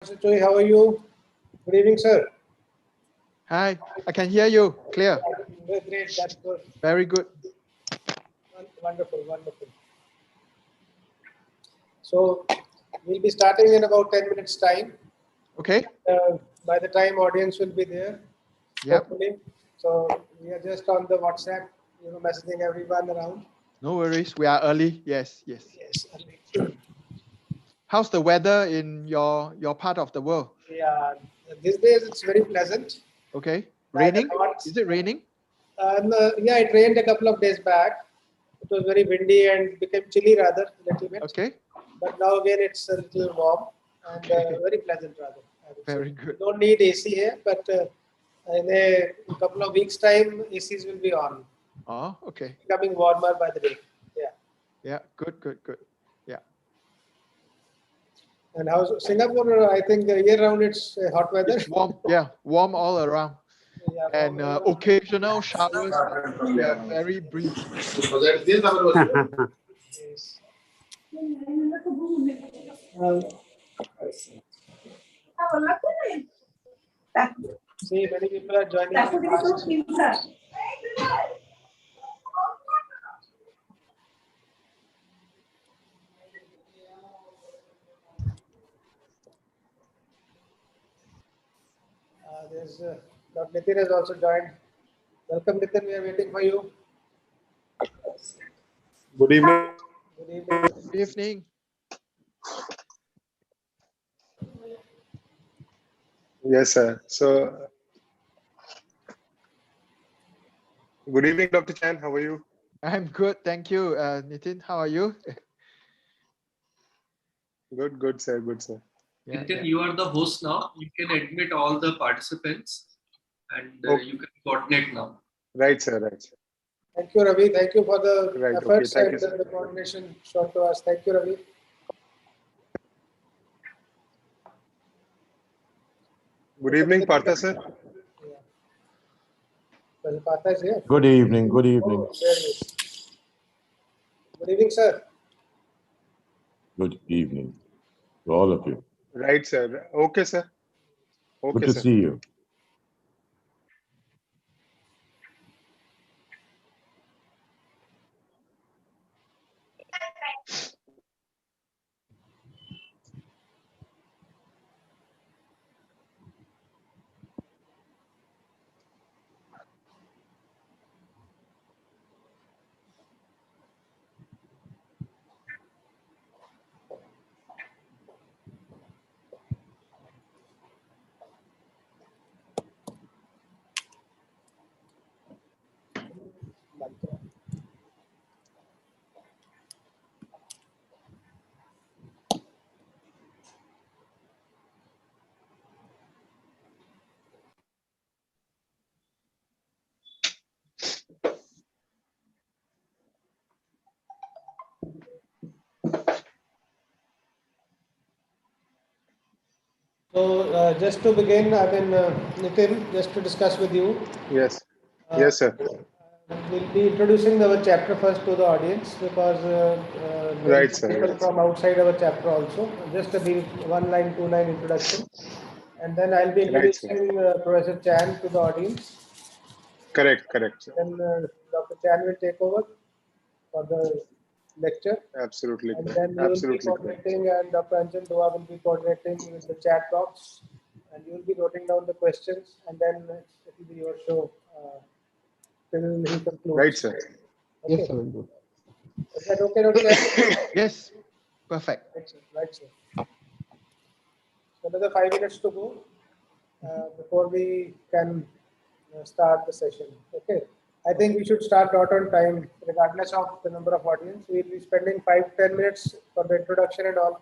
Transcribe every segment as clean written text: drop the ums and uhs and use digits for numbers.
Mr. Choi, how are you? Good evening, sir. Hi, I can hear you clear. Great, that's good. Very good. Wonderful, wonderful. So we'll be starting in about 10 minutes time. Okay. By the time audience will be there, Yep. hopefully. So we are just on the WhatsApp, messaging everyone around. No worries. We are early. Yes, yes. Yes. How's the weather in your part of the world? Yeah, these days it's very pleasant. Okay. Raining? Is it raining? Yeah, it rained a couple of days back. It was very windy and became chilly rather, a little bit. Okay. But now again it's a little warm and Okay. very pleasant rather. I would Very say. good. We don't need AC here, but in a couple of weeks' time, ACs will be on. Oh, okay. Becoming warmer by the day. Yeah. Yeah. Good, good, good. Yeah. And how's Singapore? I think year round it's hot weather. It's warm. Yeah. Warm all around. Yeah, And occasional showers. Yeah, very brief. Yes. See, many people are joining very fast. There's Dr. Nitin has also joined. Welcome, Nitin. We are waiting for you. Good evening. Good evening. Good evening. Yes, sir. So, good evening, Dr. Chan. How are you? I'm good. Thank you. Nitin, how are you? Good, good, sir. Good, sir. Yeah, Nitin, yeah. you are the host now. You can admit all the participants and Okay. you can coordinate now. Right, sir. Right, sir. Thank you, Ravi. Thank you for the Right. Okay. efforts Thank and you, sir. the coordination shown to us. Thank you, Ravi. Good evening, Partha, sir. Well, Partha is here. Good evening. Good evening. Oh, there he is. Good evening, sir. Good evening to all of you. Right, sir. Okay, sir. Good Okay, to sir. see you. So, just to begin, Nitin, just to discuss with you, Yes. Yes, sir. we'll be introducing our chapter first to the audience because there will Right, be sir. people Right. from outside our chapter also. Just a brief one-line, two-line introduction. And then I'll be Right, sir. introducing Professor Chan to the audience. Correct, correct, sir. Then Dr. Chan will take over for the lecture. Absolutely And correct. then you will be Absolutely correct. coordinating, and Dr. Anjan Dua will be coordinating with the chat box, and you will be noting down the questions, and then it will be your show till he concludes. Right, sir. Okay. Yes, sir. Good. Is that okay, Dr. Chan? Yes. Perfect. Right, sir. Right, sir. So another 5 minutes to go before we can start the session. Okay. I think we should start right on time, regardless of the number of audience. We'll be spending 5-10 minutes for the introduction and all.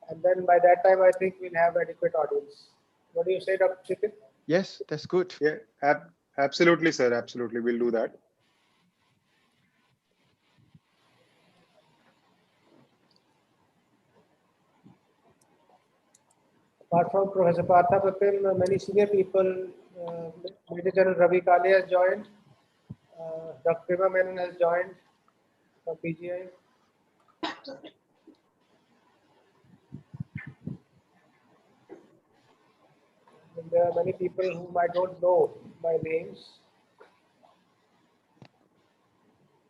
And then by that time, I think we'll have adequate audience. What do you say, Dr. Chikin? Yes, that's good. Yeah. Absolutely, sir. Absolutely. We'll do that. Apart from Professor Partha Patel, many senior people, Major General Ravi Kale has joined, Dr. Prima Menon has joined from PGI. And there are many people whom I don't know by names.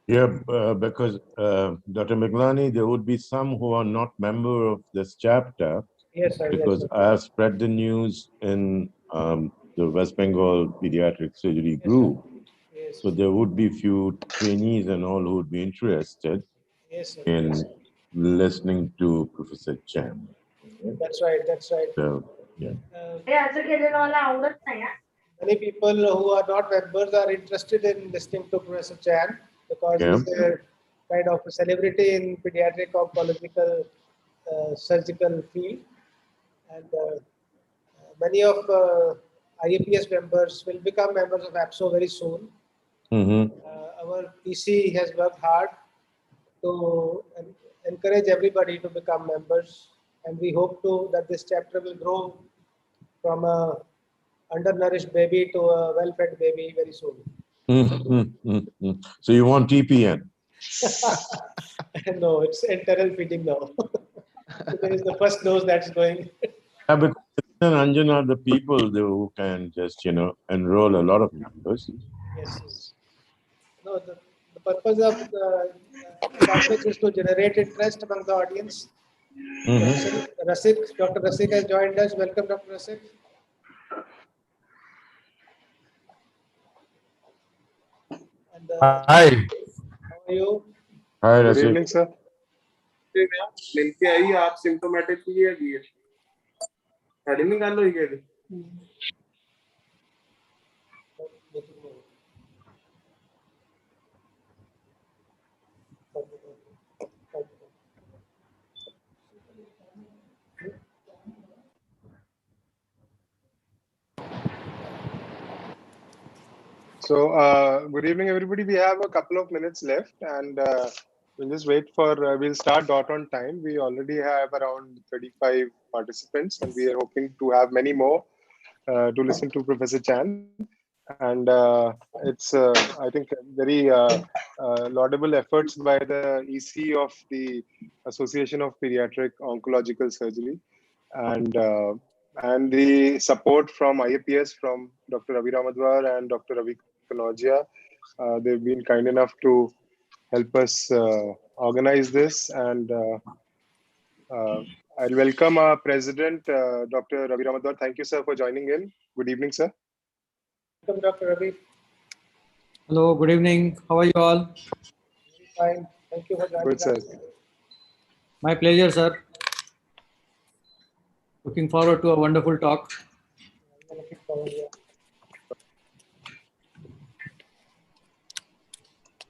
Yeah, because Dr. Miglani, there would be some who are not member of this chapter Yes, sir. Yes, because sir. I have spread the news in the West Bengal Pediatric Surgery Yes, sir. group. Yes. So there would be few trainees and all who would be interested Yes, sir. in Yes. listening to Professor Chan. That's right. That's right. So, yeah. Many people who are not members are interested in listening to Professor Chan because Yeah. he's a kind of a celebrity in pediatric oncological surgical field, and many of IAPS members will become members of APSO very soon. Mm-hmm. Our PC has worked hard to encourage everybody to become members, and we hope to that this chapter will grow from a undernourished baby to a well-fed baby very soon. Mm-hmm. So you want TPN? No, it's enteral feeding now. There is the first dose that's going. Yeah, because Krishnan and Anjan are the people who can just, enroll a lot of members. Yes, yes. No, the purpose of the conference is to generate interest among the audience. Mm-hmm. Dr. Rasik has joined us. Welcome, Dr. Rasik. And Hi. how are you? Hi, Good Rasik. evening, sir. मिलके आई आप symptomatic की है की साड़ी निकाल लो ये So, good evening, everybody. We have a couple of minutes left, and we'll just wait for. We'll start dot on time. We already have around 35 participants, and we are hoping to have many more to listen to Professor Chan. And it's, I think, very laudable efforts by the EC of the Association of Pediatric Oncological Surgery, and the support from IAPS, from Dr. Ravi Ramadwar and Dr. Ravi Kanodia. They've been kind enough to help us organize this, and I'll welcome our president, Dr. Ravi Ramadwar. Thank you, sir, for joining in. Good evening, sir. Welcome, Dr. Ravi. Hello, good evening. How are you all? Very fine. Thank you for joining Good, sir. us. My pleasure, sir. Looking forward to a wonderful talk. I'm looking forward, yeah.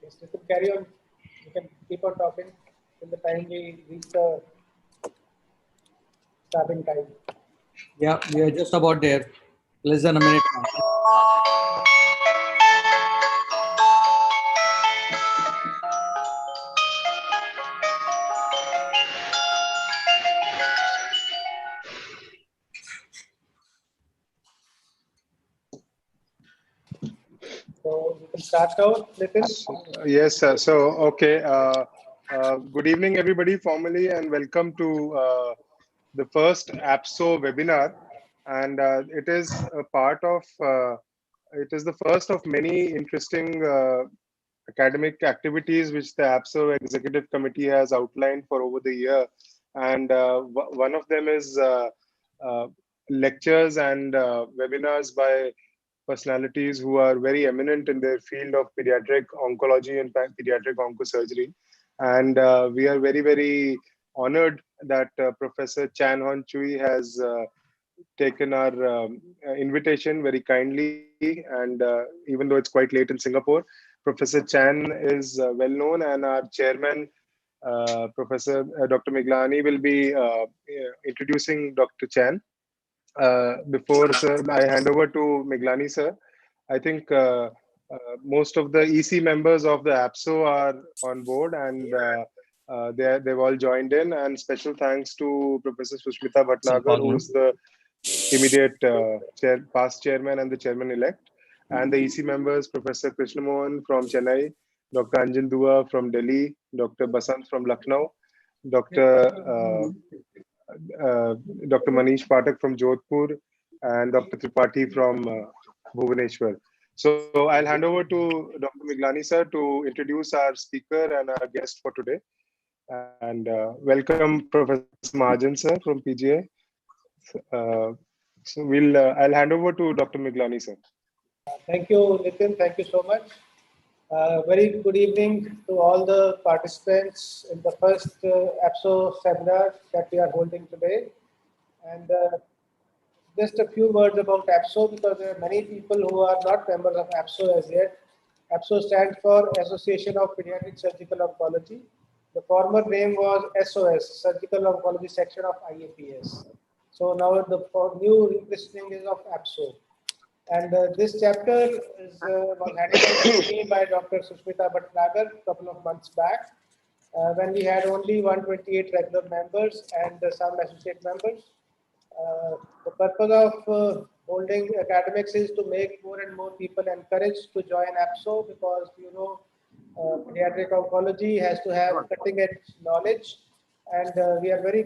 Yes, you can carry on. You can keep on talking till the time we reach the starting time. Yeah, we are just about there. Less than a minute now. So you can start now, Nitin. Yes, sir. So, okay. Good evening, everybody, formally, and welcome to the first APSO webinar. And it is a part of, it is the first of many interesting academic activities which the APSO Executive Committee has outlined for over the year. And one of them is uh, lectures and webinars by personalities who are very eminent in their field of pediatric oncology and pediatric oncosurgery. And we are very, very honored that Professor Chan Hon Chui has taken our invitation very kindly. And even though it's quite late in Singapore, Professor Chan is well known, and our chairman, Professor Dr. Miglani, will be introducing Dr. Chan. Before, sir, I hand over to Miglani, sir. I think most of the EC members of the APSO are on board, and they've all joined in. And special thanks to Professor Sushmita Bhatnagar, who is the immediate past chairman and the chairman-elect, and the EC members, Professor Krishnamohan from Chennai, Dr. Anjan Dua from Delhi, Dr. Basant from Lucknow, Dr. Dr. Manish Patak from Jodhpur, and Dr. Tripathi from Bhubaneswar. So I'll hand over to Dr. Miglani sir to introduce our speaker and our guest for today. And welcome Professor Mahajan sir from PGI. Uh, I'll hand over to Dr. Miglani sir. Thank you, Nitin. Thank you so much. Very good evening to all the participants in the first APSO seminar that we are holding today. And just a few words about APSO, because there are many people who are not members of APSO as yet. APSO stands for Association of Pediatric Surgical Oncology. The former name was SOS, Surgical Oncology Section of IAPS. So now the new rechristening is of APSO. And this chapter was handed out to me by Dr. Sushmita Bhatnagar a couple of months back, when we had only 128 regular members and some associate members. The purpose of holding academics is to make more and more people encouraged to join APSO, because pediatric oncology has to have cutting edge knowledge, and we are very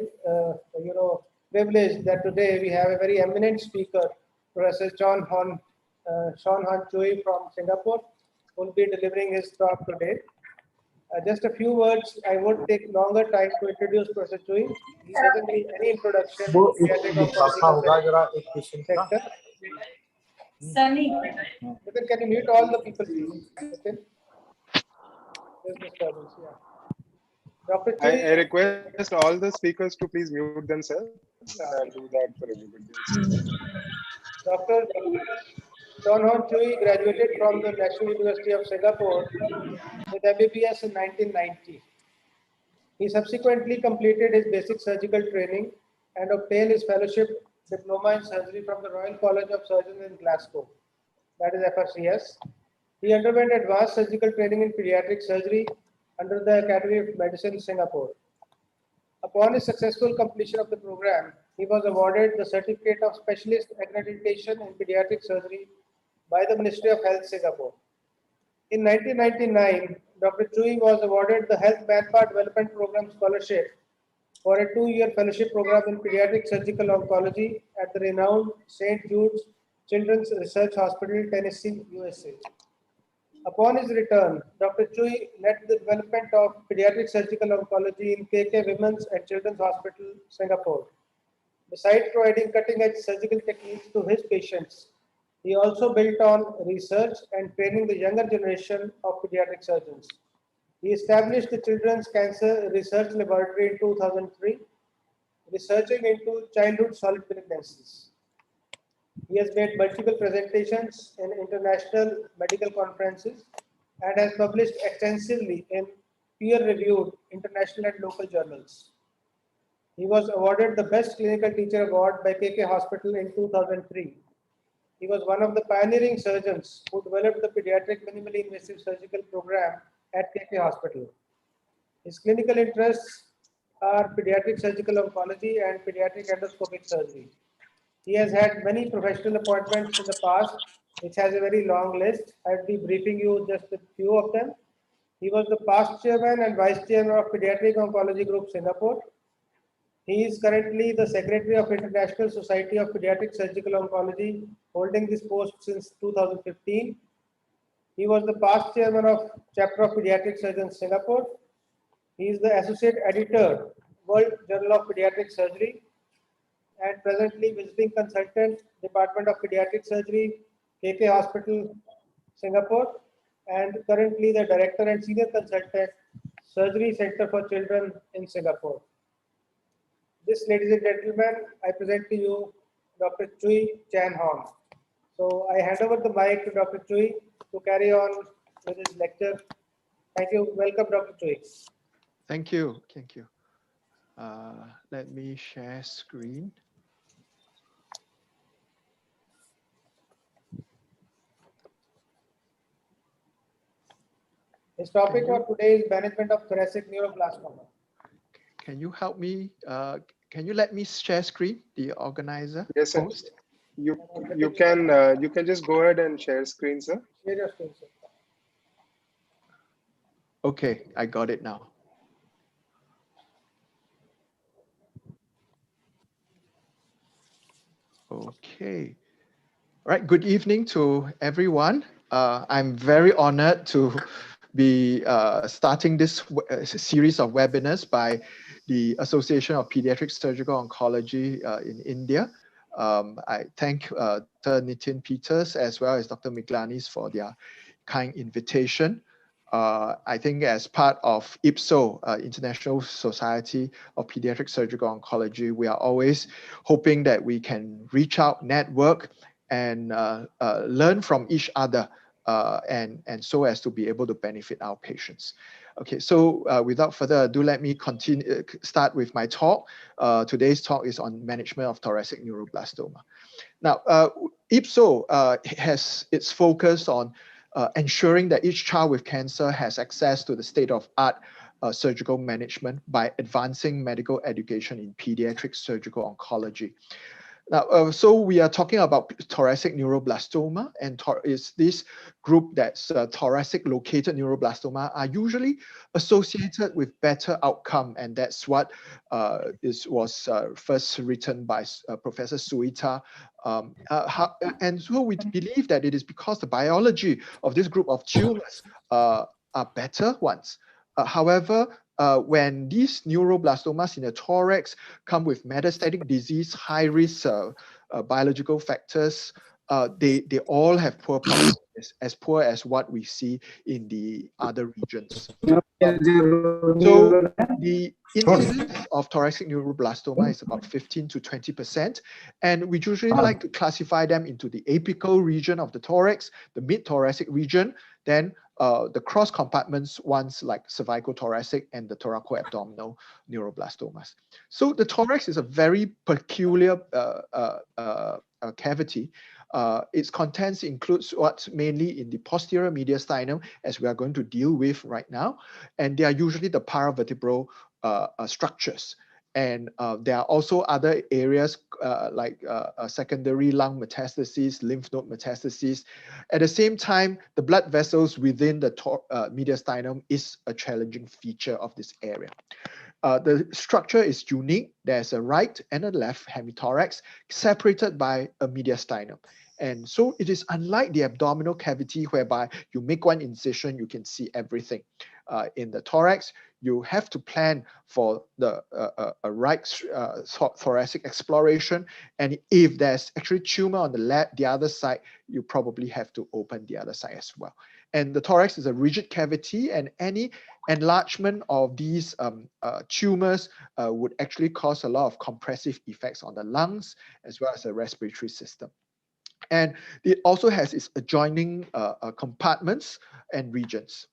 privileged that today we have a very eminent speaker, Professor Sean Han Chui from Singapore, who will be delivering his talk today. Just a few words. I won't take longer time to introduce Professor Chui. He doesn't need any introduction to pediatric oncology sector. Nitin, can you mute all the people, please? Nitin? There's disturbance, yeah. Dr. Chui, I request all the speakers to please mute themselves, and I'll do that for everybody else. Dr. Sean Han Chui graduated from the National University of Singapore with MBBS in 1990. He subsequently completed his basic surgical training and obtained his fellowship diploma in surgery from the Royal College of Surgeons in Glasgow, that is FRCS. He underwent advanced surgical training in pediatric surgery under the Academy of Medicine, Singapore. Upon his successful completion of the program, he was awarded the Certificate of Specialist Accreditation in Pediatric Surgery by the Ministry of Health, Singapore. In 1999, Dr. Chui was awarded the Health Manpower Development Program Scholarship for a 2-year fellowship program in pediatric surgical oncology at the renowned St. Jude's Children's Research Hospital, Tennessee, USA. Upon his return, Dr. Chui led the development of pediatric surgical oncology in KK Women's and Children's Hospital, Singapore. Besides providing cutting-edge surgical techniques to his patients, he also built on research and training the younger generation of pediatric surgeons. He established the Children's Cancer Research Laboratory in 2003, researching into childhood solid malignancies. He has made multiple presentations in international medical conferences and has published extensively in peer-reviewed international and local journals. He was awarded the Best Clinical Teacher Award by KK Hospital in 2003. He was one of the pioneering surgeons who developed the pediatric minimally invasive surgical program at KK Hospital. His clinical interests are pediatric surgical oncology and pediatric endoscopic surgery. He has had many professional appointments in the past, which has a very long list. I'll be briefing you just a few of them. He was the past chairman and vice chairman of Pediatric Oncology Group Singapore. He is currently the secretary of International Society of Pediatric Surgical Oncology, holding this post since 2015. He was the past chairman of Chapter of Pediatric Surgeons Singapore. He is the associate editor, World Journal of Pediatric Surgery, and presently visiting consultant, Department of Pediatric Surgery, KK Hospital, Singapore, and currently the director and senior consultant, Surgery Center for Children in Singapore. This, ladies and gentlemen, I present to you Dr. Chui Chan Hong. So I hand over the mic to Dr. Chui to carry on with his lecture. Thank you. Welcome, Dr. Chui. Thank you. Thank you. Let me share screen. His topic for today is management of thoracic neuroblastoma. Can you help me? Can you let me share screen, the organizer? Yes, sir. Host? You can just go ahead and share screen, sir. Share your screen, sir. Okay, I got it now. Okay. All right. Good evening to everyone. I'm very honored to be starting this series of webinars by the Association of Pediatric Surgical Oncology in India. I thank Dr. Nitin Peters as well as Dr. Miglanis for their kind invitation. I think as part of APSO, International Society of Pediatric Surgical Oncology, we are always hoping that we can reach out, network, and learn from each other, and so as to be able to benefit our patients. Okay, so without further ado, let me continue. Start with my talk. Today's talk is on management of thoracic neuroblastoma. Now, APSO has its focus on ensuring that each child with cancer has access to the state-of-art surgical management by advancing medical education in pediatric surgical oncology. Now, so we are talking about thoracic neuroblastoma, and is this group that's thoracic located neuroblastoma are usually associated with better outcome, and that's what was first written by Professor Suita. And so we believe that it is because the biology of this group of tumors are better ones. However, when these neuroblastomas in the thorax come with metastatic disease, high risk biological factors, they all have poor prognosis, as poor as what we see in the other regions. So the incidence of thoracic neuroblastoma is about 15 to 20%. And we usually like to classify them into the apical region of the thorax, the mid-thoracic region, then the cross compartments ones like cervical thoracic and the thoracoabdominal neuroblastomas. So the thorax is a very peculiar cavity. Its contents includes what's mainly in the posterior mediastinum, as we are going to deal with right now, and they are usually the paravertebral structures. And there are also other areas like secondary lung metastases, lymph node metastases. At the same time, the blood vessels within the mediastinum is a challenging feature of this area. The structure is unique. There's a right and a left hemithorax separated by a mediastinum. And so it is unlike the abdominal cavity whereby you make one incision, you can see everything. In the thorax, you have to plan for the right thoracic exploration. And if there's actually tumor on the other side, you probably have to open the other side as well. And the thorax is a rigid cavity, and any enlargement of these tumors would actually cause a lot of compressive effects on the lungs as well as the respiratory system. And it also has its adjoining compartments and regions.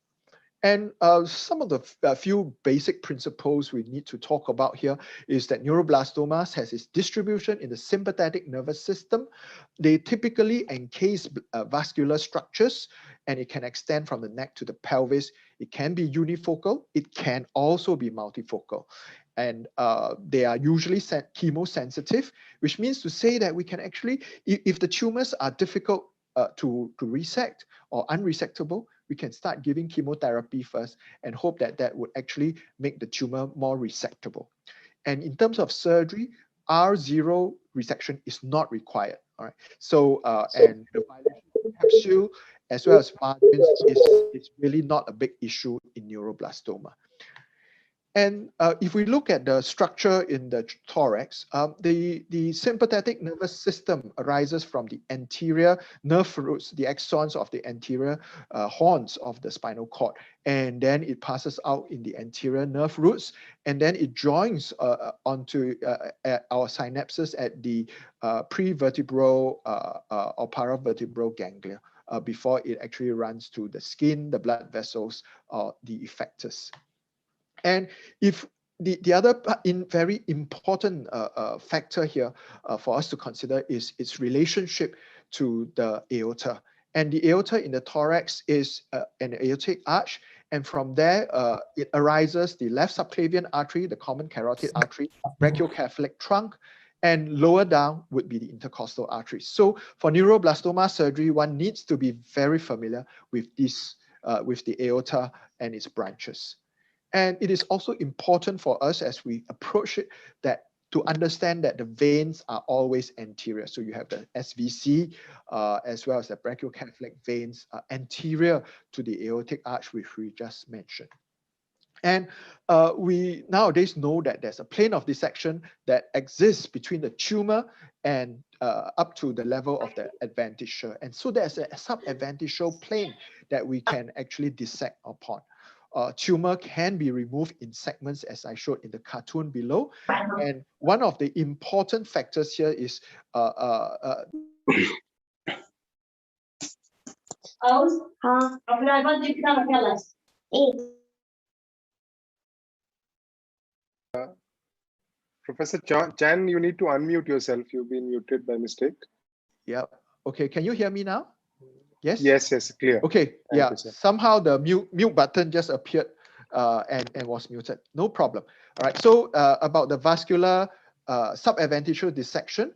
And some of the few basic principles we need to talk about here is that neuroblastomas has its distribution in the sympathetic nervous system. They typically encase vascular structures, and it can extend from the neck to the pelvis. It can be unifocal. It can also be multifocal. And they are usually chemosensitive, which means to say that we can actually, if the tumors are difficult to resect or unresectable, we can start giving chemotherapy first and hope that that would actually make the tumor more resectable. And in terms of surgery, R0 resection is not required. All right. So and the violation of capsule as well as margins is really not a big issue in neuroblastoma. And if we look at the structure in the thorax, the sympathetic nervous system arises from the anterior nerve roots, the axons of the anterior horns of the spinal cord. And then it passes out in the anterior nerve roots, and then it joins onto our synapses at the prevertebral or paravertebral ganglia before it actually runs to the skin, the blood vessels, or the effectors. And if the other very important factor here for us to consider is its relationship to the aorta. And the aorta in the thorax is an aortic arch. And from there, it arises the left subclavian artery, the common carotid artery, brachiocephalic trunk, and lower down would be the intercostal artery. So for neuroblastoma surgery, one needs to be very familiar with this, with the aorta and its branches. And it is also important for us as we approach it that to understand that the veins are always anterior. So you have the SVC as well as the brachiocephalic veins anterior to the aortic arch, which we just mentioned. And we nowadays know that there's a plane of dissection that exists between the tumor and up to the level of the adventitia. And so there's a subadventitial plane that we can actually dissect upon. Tumor can be removed in segments, as I showed in the cartoon below. And one of the important factors here is Professor Chan, you need to unmute yourself. You've been muted by mistake. yeah. Okay, can you hear me now? Yes? Yes, clear. Okay, Thank yeah. you, sir. Somehow the mute button just appeared and was muted. No problem. All right, so about the vascular subadventitial dissection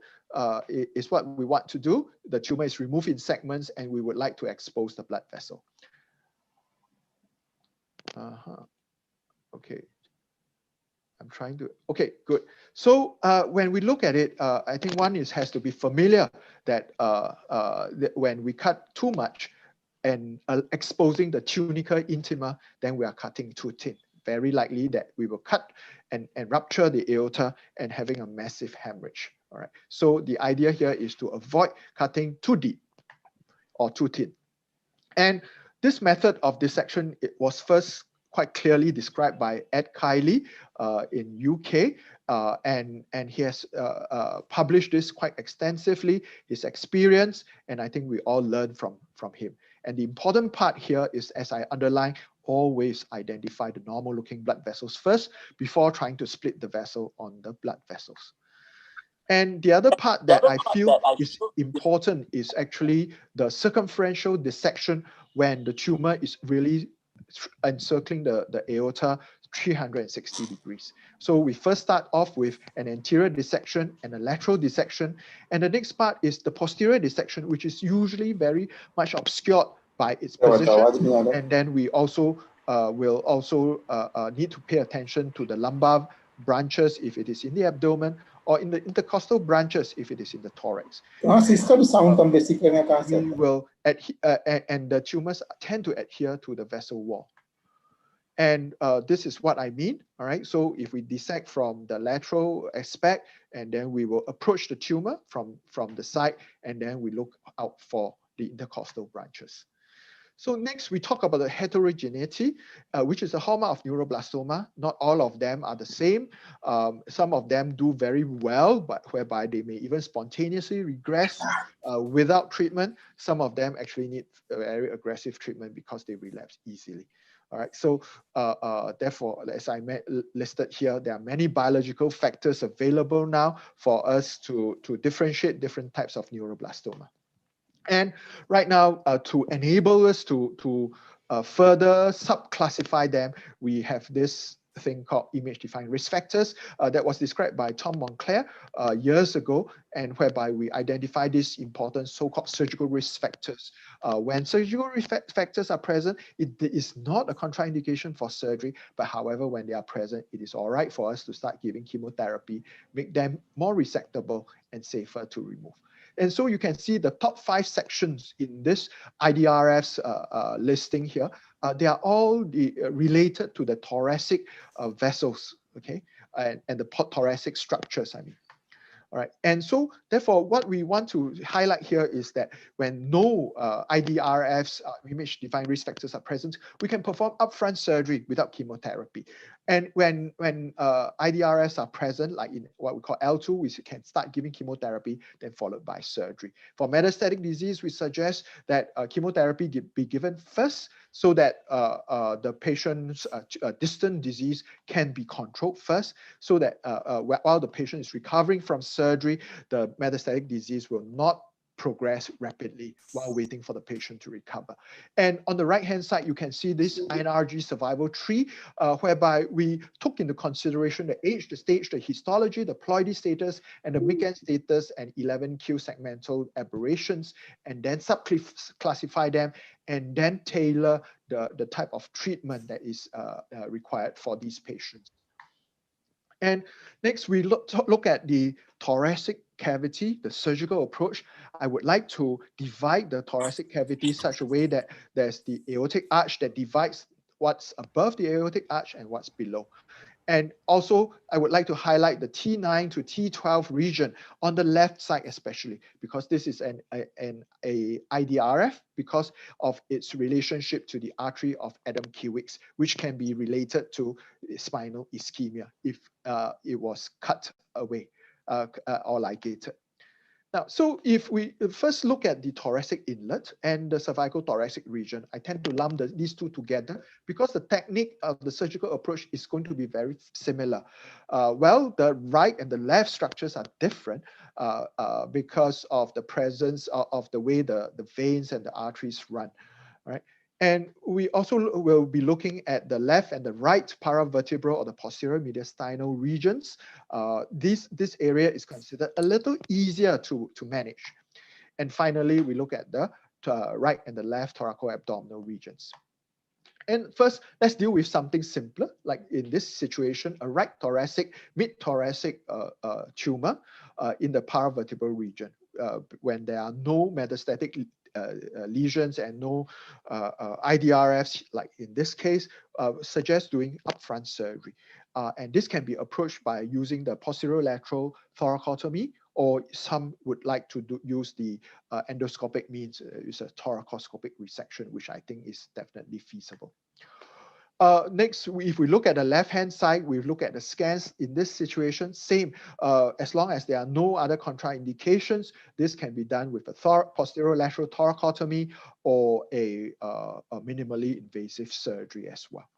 is what we want to do. The tumor is removed in segments and we would like to expose the blood vessel. Okay. I'm trying to, okay, good. So when we look at it, I think one has to be familiar that when we cut too much and exposing the tunica intima, then we are cutting too thin. Very likely that we will cut and rupture the aorta and having a massive hemorrhage. All right. So the idea here is to avoid cutting too deep or too thin. And this method of dissection, it was first quite clearly described by Ed Kiley in UK, and he has published this quite extensively, his experience, and I think we all learn from him. And the important part here is, as I underline, always identify the normal looking blood vessels first before trying to split the vessel on the blood vessels. And the other part that I feel is important is actually the circumferential dissection when the tumor is really encircling the aorta 360 degrees. So we first start off with an anterior dissection and a lateral dissection. And the next part is the posterior dissection, which is usually very much obscured by its position. And then we also will also need to pay attention to the lumbar branches if it is in the abdomen, or in the intercostal branches if it is in the thorax. We will and the tumors tend to adhere to the vessel wall. And this is what I mean, all right? So if we dissect from the lateral aspect, and then we will approach the tumor from the side, and then we look out for the intercostal branches. So next, we talk about the heterogeneity, which is a hallmark of neuroblastoma. Not all of them are the same. Some of them do very well, but whereby they may even spontaneously regress without treatment. Some of them actually need a very aggressive treatment because they relapse easily. All right, so therefore, as I listed here, there are many biological factors available now for us to differentiate different types of neuroblastoma. And right now, to enable us to further subclassify them, we have this thing called image-defined risk factors that was described by Tom Monclair years ago, and whereby we identify these important so-called surgical risk factors. When surgical risk factors are present, it is not a contraindication for surgery, but however, when they are present, it is all right for us to start giving chemotherapy, make them more resectable and safer to remove. And so you can see the top 5 sections in this IDRF's listing here. They are all related to the thoracic vessels, okay, and the thoracic structures, I mean. All right, and so therefore, what we want to highlight here is that when no IDRFs, image-defined risk factors, are present, we can perform upfront surgery without chemotherapy. And when IDRFs are present, like in what we call L2, we can start giving chemotherapy, then followed by surgery. For metastatic disease, we suggest that chemotherapy be given first, so that the patient's distant disease can be controlled first, so that while the patient is recovering from surgery, the metastatic disease will not progress rapidly while waiting for the patient to recover. And on the right-hand side, you can see this INRG survival tree, whereby we took into consideration the age, the stage, the histology, the ploidy status, and the MICAN status, and 11q segmental aberrations, and then subclassify them, and then tailor the type of treatment that is required for these patients. And next, we look at the thoracic cavity, the surgical approach. I would like to divide the thoracic cavity such a way that there's the aortic arch that divides what's above the aortic arch and what's below. And also, I would like to highlight the T9 to T12 region on the left side, especially because this is an IDRF because of its relationship to the artery of Adam Kiewicz, which can be related to spinal ischemia if it was cut away or ligated. Now, so if we first look at the thoracic inlet and the cervical thoracic region, I tend to lump these two together because the technique of the surgical approach is going to be very similar. Well, the right and the left structures are different because of the presence of the way the veins and the arteries run, right? And we also will be looking at the left and the right paravertebral or the posterior mediastinal regions. This area is considered a little easier to manage. And finally, we look at the right and the left thoracoabdominal regions. And first, let's deal with something simpler, like in this situation, a right thoracic, mid-thoracic tumor in the paravertebral region when there are no metastatic lesions and no IDRFs, like in this case, suggests doing upfront surgery. And this can be approached by using the posterolateral thoracotomy, or some would like to use the endoscopic means, use a thoracoscopic resection, which I think is definitely feasible. Next, if we look at the left-hand side, we look at the scans in this situation, same, as long as there are no other contraindications, this can be done with a posterolateral thoracotomy or a minimally invasive surgery as well.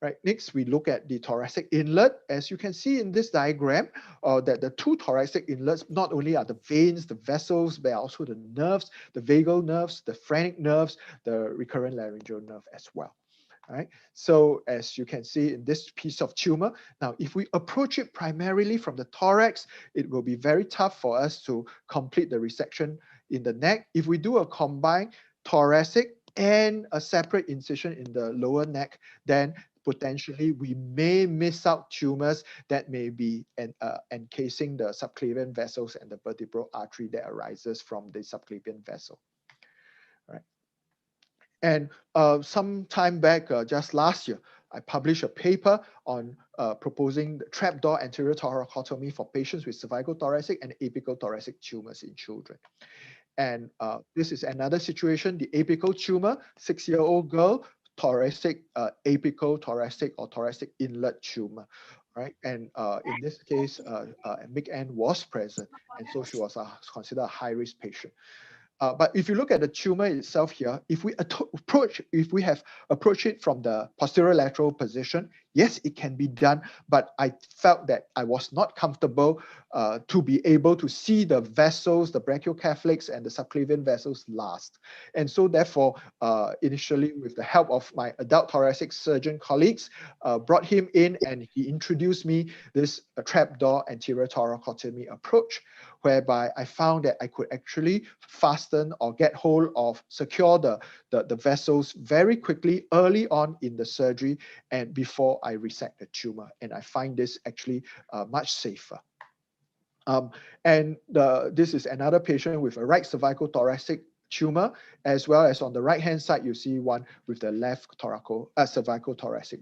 Right. Next, we look at the thoracic inlet. As you can see in this diagram, that the two thoracic inlets not only are the veins, the vessels, but also the nerves, the vagal nerves, the phrenic nerves, the recurrent laryngeal nerve as well. Right. So as you can see in this piece of tumor, now if we approach it primarily from the thorax, it will be very tough for us to complete the resection in the neck. If we do a combined thoracic and a separate incision in the lower neck, then potentially we may miss out tumors that may be encasing the subclavian vessels and the vertebral artery that arises from the subclavian vessel. Right. And some time back, just last year, I published a paper on proposing the trapdoor anterior thoracotomy for patients with cervical thoracic and apical thoracic tumors in children. And this is another situation, the apical tumor, 6-year-old girl, thoracic, apical thoracic or thoracic inlet tumor, right? And in this case, MIG-N was present, and so she was considered a high-risk patient. But if you look at the tumor itself here, if we have approached it from the posterolateral position, yes, it can be done, but I felt that I was not comfortable to be able to see the vessels, the brachiocephalics and the subclavian vessels last. And so therefore, initially with the help of my adult thoracic surgeon colleagues, brought him in and he introduced me this trapdoor anterior thoracotomy approach, whereby I found that I could actually fasten or get hold of, secure the vessels very quickly early on in the surgery and before I resect the tumor. And I find this actually much safer. This is another patient with a right cervical thoracic tumor, as well as on the right-hand side, you see one with the left cervical thoracic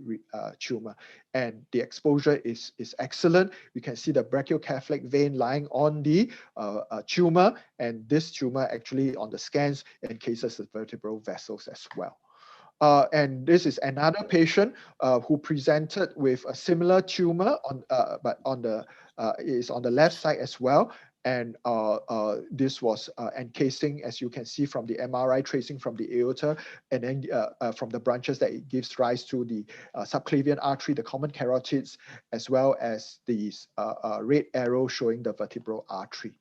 tumor. And the exposure is excellent. You can see the brachiocephalic vein lying on the tumor, and this tumor actually on the scans encases the vertebral vessels as well. And this is another patient who presented with a similar tumor but on the is on the left side as well. And this was encasing, as you can see from the MRI tracing from the aorta, and then from the branches that it gives rise to the subclavian artery, the common carotids, as well as these red arrow showing the vertebral artery.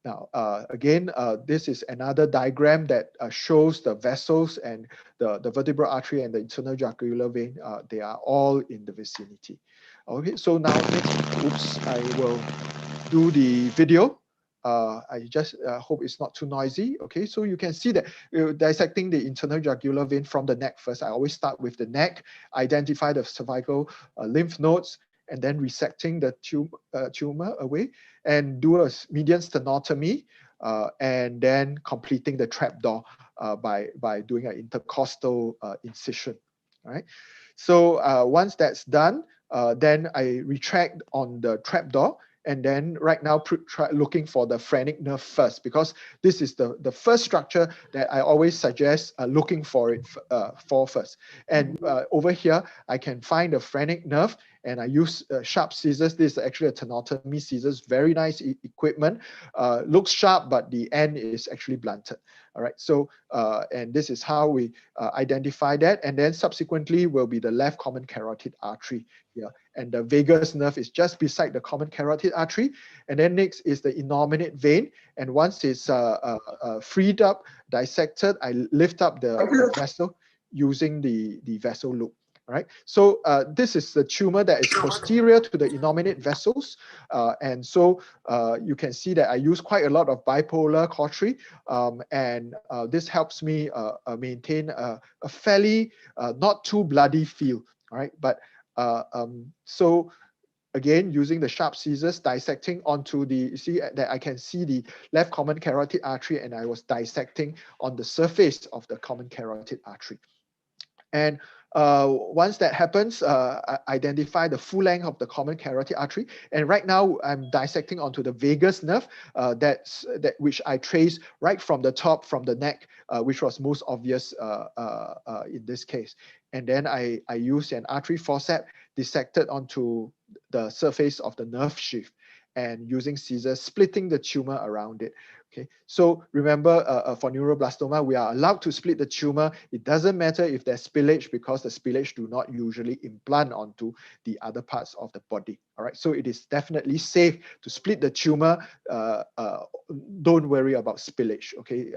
Now, again, this is another diagram that shows the vessels and the vertebral artery and the internal jugular vein. They are all in the vicinity. Okay, so now next, oops, I will do the video. I just hope it's not too noisy. Okay, so you can see that dissecting the internal jugular vein from the neck first. I always start with the neck, identify the cervical lymph nodes, and then resecting the tumor away, and do a median sternotomy, and then completing the trapdoor by doing an intercostal incision. All right. So once that's done, then I retract on the trapdoor, and then right now try looking for the phrenic nerve first, because this is the first structure that I always suggest looking for it for first. And over here, I can find the phrenic nerve, and I use sharp scissors. This is actually a tenotomy scissors, very nice equipment. Looks sharp, but the end is actually blunted. All right, so and this is how we identify that, and then subsequently will be the left common carotid artery here, and the vagus nerve is just beside the common carotid artery, and then next is the innominate vein, and once it's freed up, dissected, I lift up the vessel using the vessel loop. All right, so this is the tumor that is posterior to the innominate vessels, and so you can see that I use quite a lot of bipolar cautery, and this helps me maintain a fairly not too bloody feel. All right, but so again, using the sharp scissors, dissecting onto the, you see that I can see the left common carotid artery, and I was dissecting on the surface of the common carotid artery. And once that happens, I identify the full length of the common carotid artery. And right now I'm dissecting onto the vagus nerve, which I trace right from the top, from the neck, which was most obvious in this case. And then I use an artery forceps, dissected onto the surface of the nerve sheath, and using scissors, splitting the tumor around it. Okay, so remember, for neuroblastoma, we are allowed to split the tumor. It doesn't matter if there's spillage, because the spillage do not usually implant onto the other parts of the body. All right, so it is definitely safe to split the tumor. Don't worry about spillage. Okay,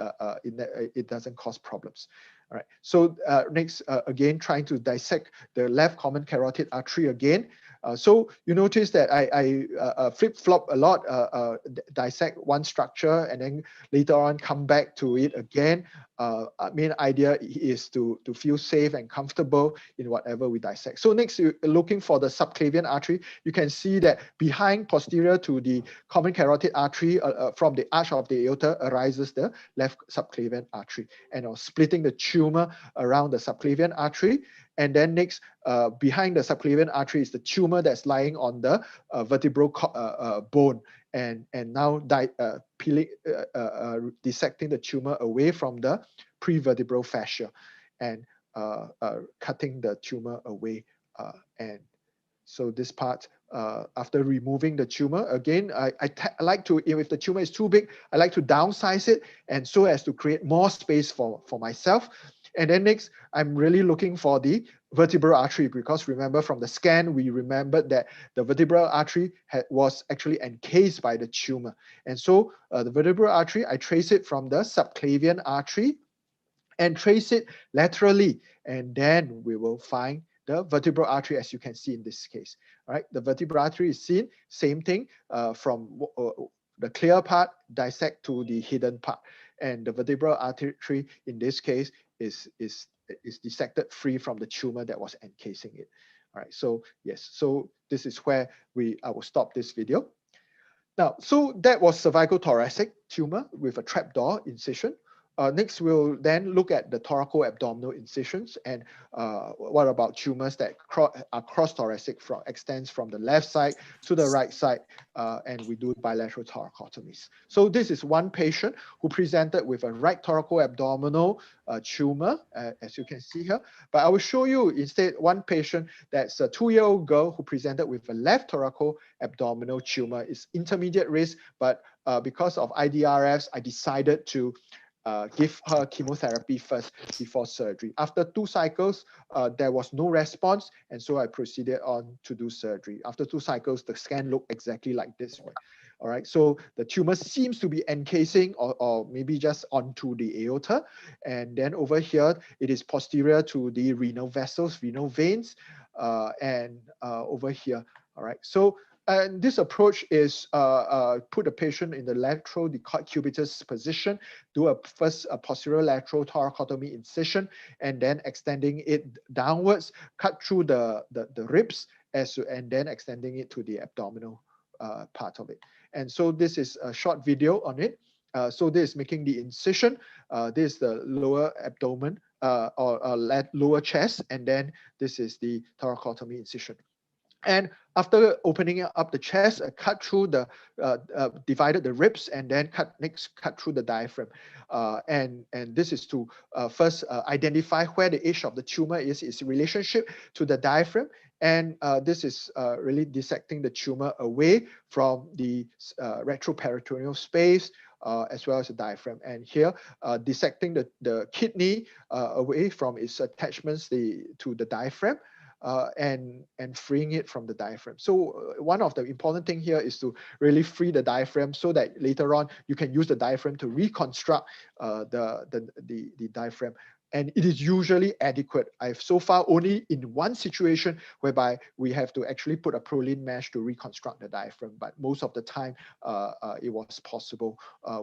it doesn't cause problems. All right, so next, again, trying to dissect the left common carotid artery again. So you notice that I flip-flop a lot, dissect one structure, and then later on come back to it again. Main idea is to feel safe and comfortable in whatever we dissect. So next, you're looking for the subclavian artery. You can see that behind, posterior to the common carotid artery, from the arch of the aorta arises the left subclavian artery, and splitting the tumor around the subclavian artery. And then next, behind the subclavian artery is the tumor that's lying on the vertebral bone, and now dissecting the tumor away from the prevertebral fascia, and cutting the tumor away. And so this part, after removing the tumor, again, I like to, if the tumor is too big, I like to downsize it, and so as to create more space for myself. And then next, I'm really looking for the vertebral artery, because remember from the scan, we remembered that the vertebral artery was actually encased by the tumor. And so the vertebral artery, I trace it from the subclavian artery and trace it laterally. And then we will find the vertebral artery, as you can see in this case. All right, the vertebral artery is seen, same thing, from the clear part, dissect to the hidden part. And the vertebral artery in this case is dissected free from the tumor that was encasing it. All right, so yes, so this is where I will stop this video. Now, so that was cervical thoracic tumor with a trapdoor incision. Next, we'll then look at the thoracoabdominal incisions, and what about tumors that are cross-thoracic, extends from the left side to the right side, and we do bilateral thoracotomies. So this is one patient who presented with a right thoracoabdominal tumor, as you can see here. But I will show you instead one patient that's a 2-year-old girl who presented with a left thoracoabdominal tumor. It's intermediate risk, but because of IDRFs, I decided to give her chemotherapy first before surgery. After 2 cycles, there was no response, and so I proceeded on to do surgery. After 2 cycles, the scan looked exactly like this one. All right, so the tumor seems to be encasing or maybe just onto the aorta, and then over here, it is posterior to the renal vessels, renal veins, and over here. All right, so and this approach is put the patient in the lateral decubitus position, do a first posterior lateral thoracotomy incision, and then extending it downwards, cut through the ribs, and then extending it to the abdominal part of it. And so this is a short video on it. So this is making the incision. This is the lower abdomen or lower chest, and then this is the thoracotomy incision. And after opening up the chest, cut through the divided the ribs, and then cut through the diaphragm. And this is to first identify where the edge of the tumor is, its relationship to the diaphragm. And this is really dissecting the tumor away from the retroperitoneal space, as well as the diaphragm. And here, dissecting the kidney away from its attachments to the diaphragm, and freeing it from the diaphragm. So one of the important thing here is to really free the diaphragm so that later on you can use the diaphragm to reconstruct the diaphragm. And it is usually adequate. I've so far only in one situation whereby we have to actually put a Prolene mesh to reconstruct the diaphragm, but most of the time it was possible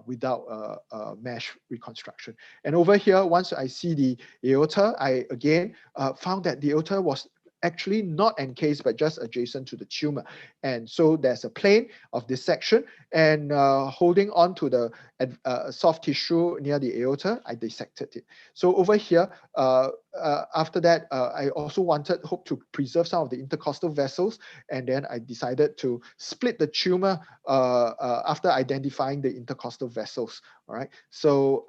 without mesh reconstruction. And over here, once I see the aorta, I again found that the aorta was actually not encased but just adjacent to the tumor. And so there's a plane of dissection, and holding on to the soft tissue near the aorta, I dissected it. So over here, after that, I also hope to preserve some of the intercostal vessels, and then I decided to split the tumor after identifying the intercostal vessels. All right, so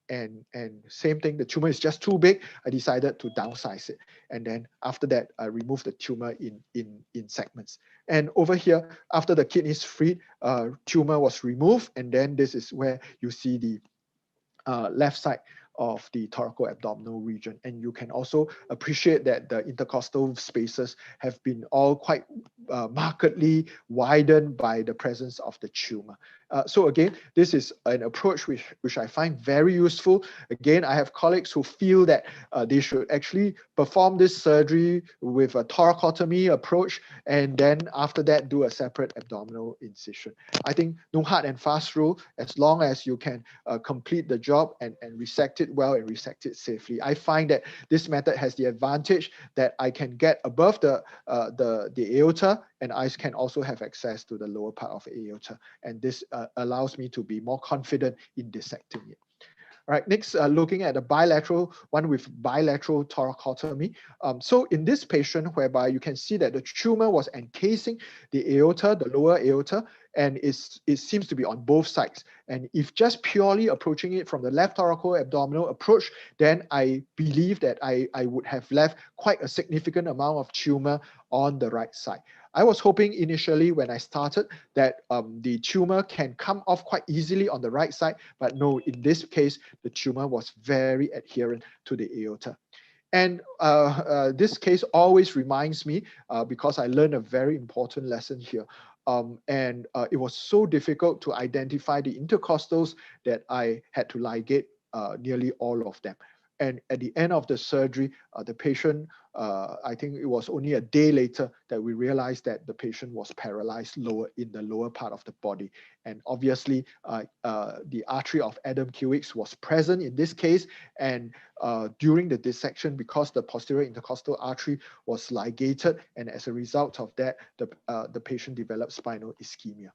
and same thing, the tumor is just too big. I decided to downsize it, and then after that, I removed the tumor in segments. And over here, after the kidney is freed, tumor was removed, and then this is where you see the left side of the thoracoabdominal region. And you can also appreciate that the intercostal spaces have been all quite markedly widened by the presence of the tumor. So again, this is an approach which I find very useful. Again, I have colleagues who feel that they should actually perform this surgery with a thoracotomy approach, and then after that do a separate abdominal incision. I think no hard and fast rule, as long as you can complete the job and resect it well and resect it safely. I find that this method has the advantage that I can get above the aorta, and I can also have access to the lower part of the aorta. And this allows me to be more confident in dissecting it. All right, next, looking at the bilateral one with bilateral thoracotomy. So in this patient, whereby you can see that the tumor was encasing the aorta, the lower aorta, and it seems to be on both sides. And if just purely approaching it from the left thoracoabdominal approach, then I believe that I would have left quite a significant amount of tumor on the right side. I was hoping initially when I started that the tumor can come off quite easily on the right side, but no, in this case, the tumor was very adherent to the aorta. And this case always reminds me, because I learned a very important lesson here. And it was so difficult to identify the intercostals that I had to ligate nearly all of them. And at the end of the surgery, the patient, I think it was only a day later that we realized that the patient was paralyzed in the lower part of the body. And obviously, the artery of Adam Kiewicz was present in this case. And during the dissection, because the posterior intercostal artery was ligated, and as a result of that, the patient developed spinal ischemia.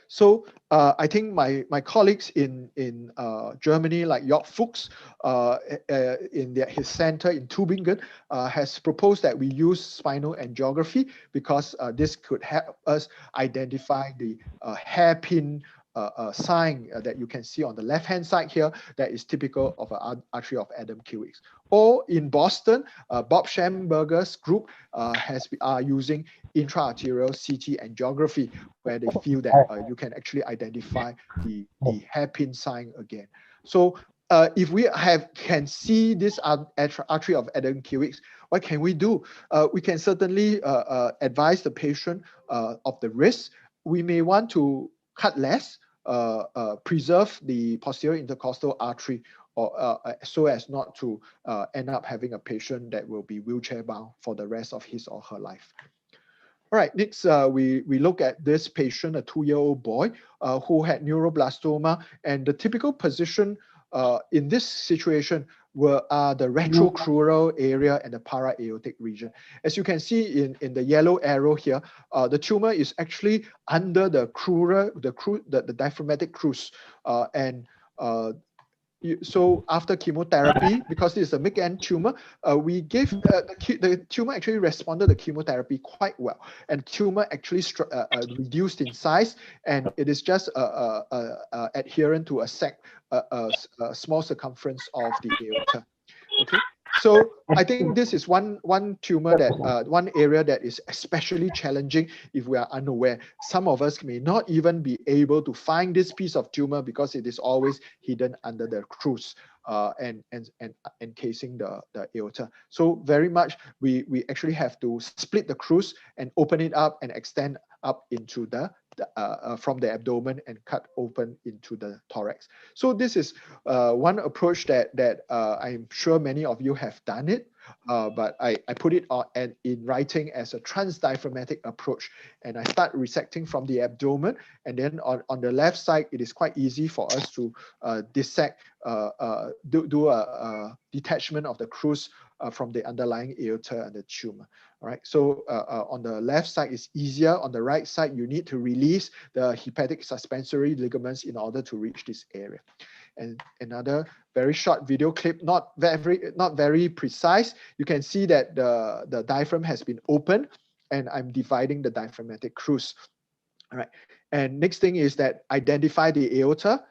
So I think my colleagues in Germany, like Jörg Fuchs, in his center in Tübingen, has proposed that we use spinal angiography because this could help us identify the hairpin sign that you can see on the left-hand side here that is typical of an artery of Adam Kiewicz. Or in Boston, Bob Schamberger's group are using intraarterial CT angiography, where they feel that you can actually identify the hairpin sign again. So if we can see this artery of Adam Kiewicz, what can we do? We can certainly advise the patient of the risk. We may want to cut less, preserve the posterior intercostal artery, or so as not to end up having a patient that will be wheelchair bound for the rest of his or her life. All right, next we look at this patient, a 2-year-old boy who had neuroblastoma, and the typical position in this situation are the retrocrural area and the para-aortic region. As you can see in the yellow arrow here, the tumor is actually under the the diaphragmatic crus, and so after chemotherapy, because this is a mid-end tumor, we gave the tumor actually responded to chemotherapy quite well, and tumor actually reduced in size, and it is just adherent to a small circumference of the aorta. Okay, so I think this is one tumor that one area that is especially challenging if we are unaware. Some of us may not even be able to find this piece of tumor because it is always hidden under the crus and encasing the aorta. So very much we actually have to split the crus and open it up and extend up into the from the abdomen and cut open into the thorax. So this is one approach that I'm sure many of you have done it, but I put it on and in writing as a transdiaphragmatic approach, and I start resecting from the abdomen, and then on the left side it is quite easy for us to dissect, do a detachment of the crus from the underlying aorta and the tumor. All right, so on the left side is easier. On the right side, you need to release the hepatic suspensory ligaments in order to reach this area. And another very short video clip, not very precise. You can see that the diaphragm has been opened, and I'm dividing the diaphragmatic crus. All right, and next thing is that identify the aorta.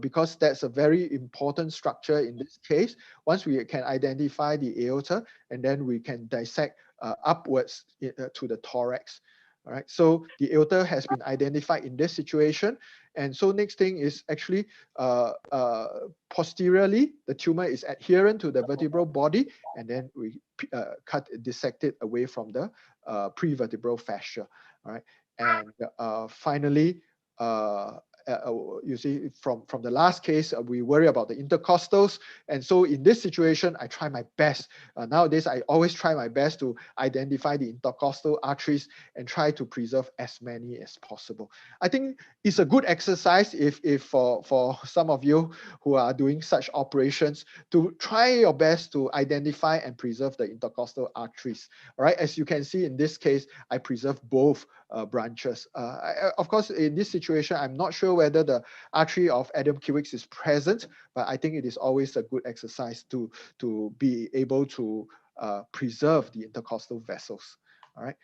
Because that's a very important structure in this case. Once we can identify the aorta, and then we can dissect upwards to the thorax. All right, so the aorta has been identified in this situation. And so next thing is actually posteriorly, the tumor is adherent to the vertebral body, and then we dissect it away from the prevertebral fascia. All right, and finally, you see from the last case, we worry about the intercostals. And so in this situation, I try my best. Nowadays, I always try my best to identify the intercostal arteries and try to preserve as many as possible. I think it's a good exercise if for some of you who are doing such operations to try your best to identify and preserve the intercostal arteries. All right, as you can see in this case, I preserve both branches. Of course, in this situation, I'm not sure whether the artery of Adam Kiewicz is present, but I think it is always a good exercise to be able to preserve the intercostal vessels. All right.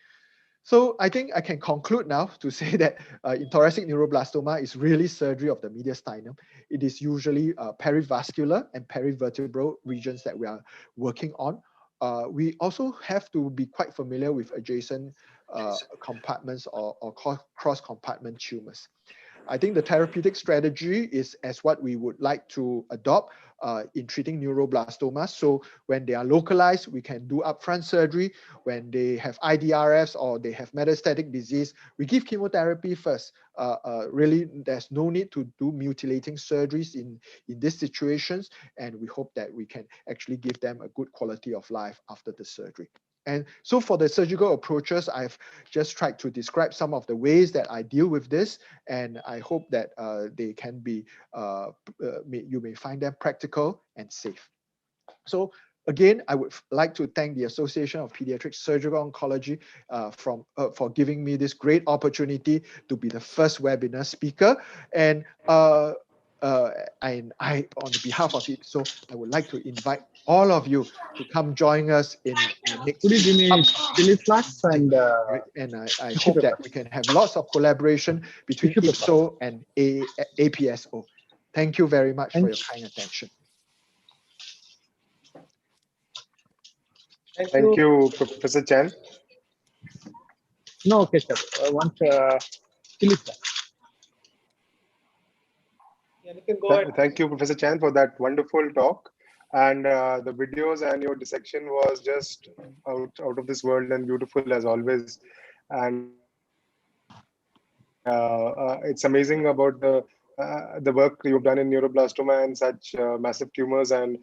So I think I can conclude now to say that in thoracic neuroblastoma is really surgery of the mediastinum. It is usually perivascular and perivertebral regions that we are working on. We also have to be quite familiar with adjacent compartments or cross-compartment tumors. I think the therapeutic strategy is as what we would like to adopt in treating neuroblastomas. So when they are localized, we can do upfront surgery. When they have IDRFs or they have metastatic disease, we give chemotherapy first. Really, there's no need to do mutilating surgeries in these situations. And we hope that we can actually give them a good quality of life after the surgery. And so for the surgical approaches, I've just tried to describe some of the ways that I deal with this, and I hope that they can be, you may find them practical and safe. So again, I would like to thank the Association of Pediatric Surgical Oncology for giving me this great opportunity to be the first webinar speaker. And I, on behalf of APSO, I would like to invite all of you to come join us in next Could you give me chili flakes and I hope that we can have lots of collaboration between APSO and APSO. Thank you very much for your kind attention. Thank you, Professor Chan. no ketchup. I want chili flakes. Yeah, you can go ahead. Thank you, Professor Chan, for that wonderful talk. And the videos and your dissection was just out of this world and beautiful as always. And it's amazing about the work you've done in neuroblastoma and such massive tumors and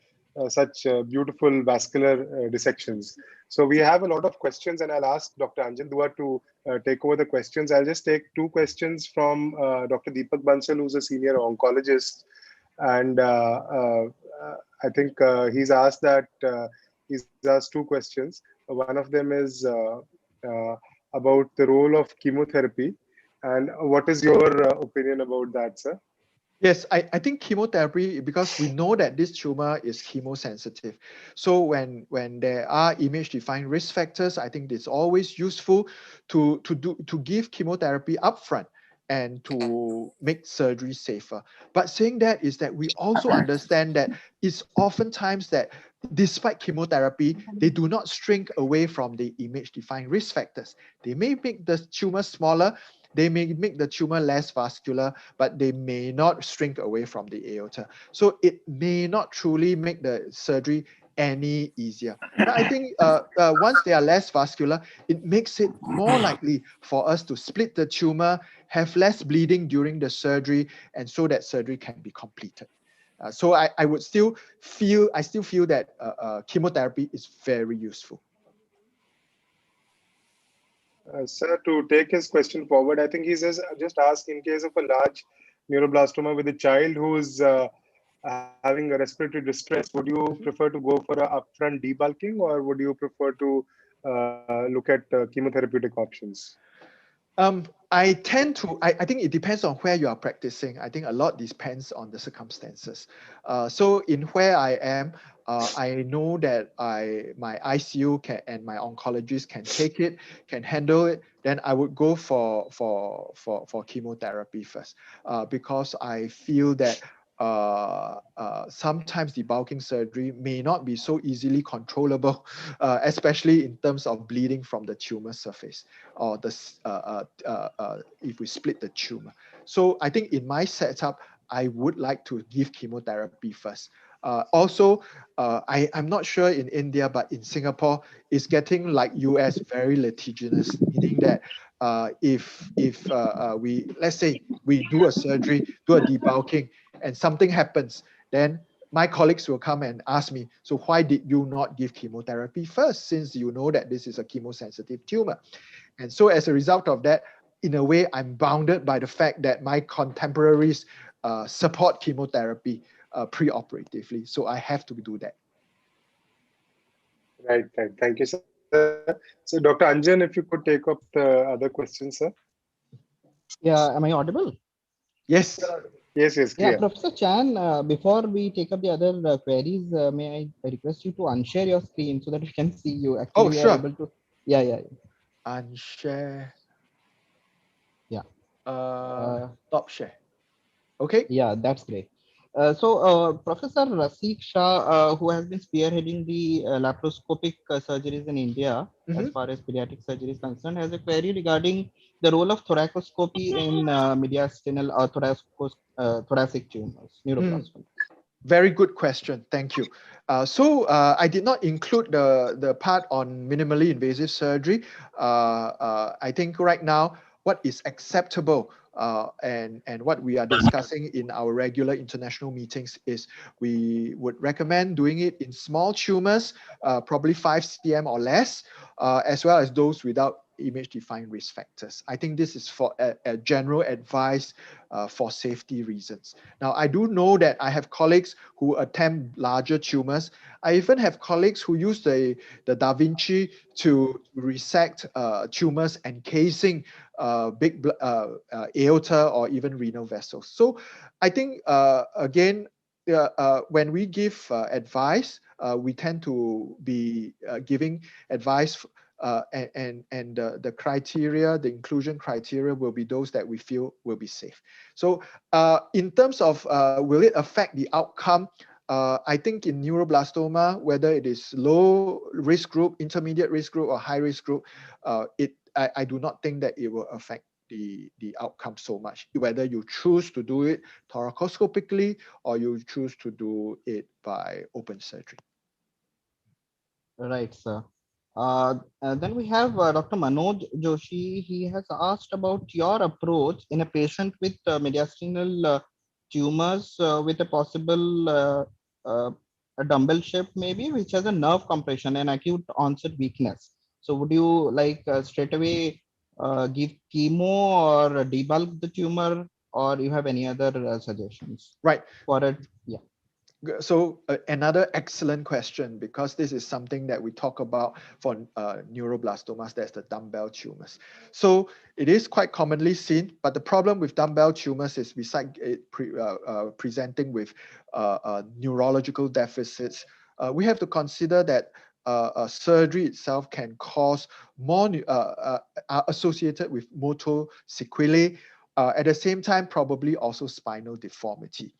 such beautiful vascular dissections. So we have a lot of questions, and I'll ask Dr. Anjan Dua to take over the questions. I'll just take two questions from Dr. Deepak Bansal, who's a senior oncologist. And I think he's asked two questions. One of them is uh, about the role of chemotherapy, and what is your opinion about that, sir? Yes, I think chemotherapy, because we know that this tumor is chemosensitive. So when there are image-defined risk factors, I think it's always useful to give chemotherapy upfront and to make surgery safer. But saying that is that we also understand that it's oftentimes that despite chemotherapy, they do not shrink away from the image-defined risk factors. They may make the tumor smaller, they may make the tumor less vascular, but they may not shrink away from the aorta. So it may not truly make the surgery any easier. But I think once they are less vascular, it makes it more likely for us to split the tumor, have less bleeding during the surgery, and so that surgery can be completed. So I would still feel, that chemotherapy is very useful. Sir, to take his question forward, I think he says just ask in case of a large neuroblastoma with a child who is having a respiratory distress, would you prefer to go for a upfront debulking, or would you prefer to look at chemotherapeutic options? I tend to, I think it depends on where you are practicing. I think a lot depends on the circumstances. So in where I am, I know that my ICU and my oncologist can take it, can handle it. Then I would go for chemotherapy first, because I feel that sometimes debulking surgery may not be so easily controllable, especially in terms of bleeding from the tumor surface, or if we split the tumor. So I think in my setup, I would like to give chemotherapy first. Also, I'm not sure in India, but in Singapore, it's getting like US, very litigious, meaning that if we, let's say we do a surgery, do a debulking, and something happens, then my colleagues will come and ask me, so why did you not give chemotherapy first, since you know that this is a chemosensitive tumor? And so as a result of that, in a way, I'm bounded by the fact that my contemporaries support chemotherapy preoperatively. So I have to do that. Right, right. Thank you, sir. So, Dr. Anjan, if you could take up the other question, sir. Yeah, am I audible? Yes. Yes, yes, Yeah, clear. Professor Chan, before we take up the other queries, may I request you to unshare your screen so that we can see you? Actually, Oh, we are sure. able to. Yeah, yeah, Unshare. yeah. Stop share. Okay. Yeah, that's great. Professor Rasik Shah, who has been spearheading the laparoscopic surgeries in India, as Mhm. far as pediatric surgery is concerned, has a query regarding the role of thoracoscopy in mediastinal or thoracic tumors, neuroblastoma. Very good question. Thank you. I did not include the part on minimally invasive surgery. I think right now what is acceptable and what we are discussing in our regular international meetings is we would recommend doing it in small tumors, probably 5 cm or less, as well as those without image-defined risk factors. I think this is for a general advice for safety reasons. Now, I do know that I have colleagues who attempt larger tumors. I even have colleagues who use the Da Vinci to resect tumors encasing big aorta or even renal vessels. So I think, again, when we give advice, we tend to be giving advice and the criteria, the inclusion criteria will be those that we feel will be safe. So in terms of will it affect the outcome? I think in neuroblastoma, whether it is low risk group, intermediate risk group, or high risk group, I do not think that it will affect the outcome so much, whether you choose to do it thoracoscopically or you choose to do it by open surgery. Right, sir. Then we have Dr. Manoj Joshi. He has asked about your approach in a patient with mediastinal tumors with a possible a dumbbell shape maybe, which has a nerve compression and acute onset weakness. So would you like straight away give chemo or debulk the tumor, or you have any other suggestions? Right. For it, yeah. So another excellent question, because this is something that we talk about for neuroblastomas, that's the dumbbell tumors. So it is quite commonly seen, but the problem with dumbbell tumors is besides it presenting with neurological deficits, we have to consider that surgery itself can cause more associated with motor sequelae, at the same time probably also spinal deformity.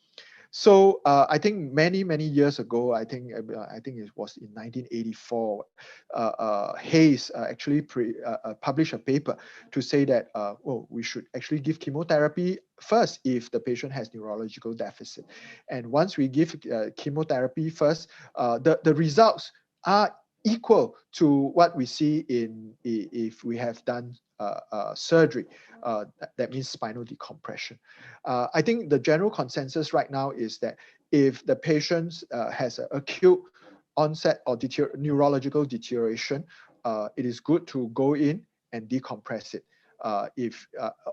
So I think many years ago, I think it was in 1984, Hayes actually published a paper to say that well, we should actually give chemotherapy first if the patient has neurological deficit, and once we give chemotherapy first, the results are equal to what we see if we have done surgery. That means spinal decompression. I think the general consensus right now is that if the patient has an acute onset or neurological deterioration, it is good to go in and decompress it.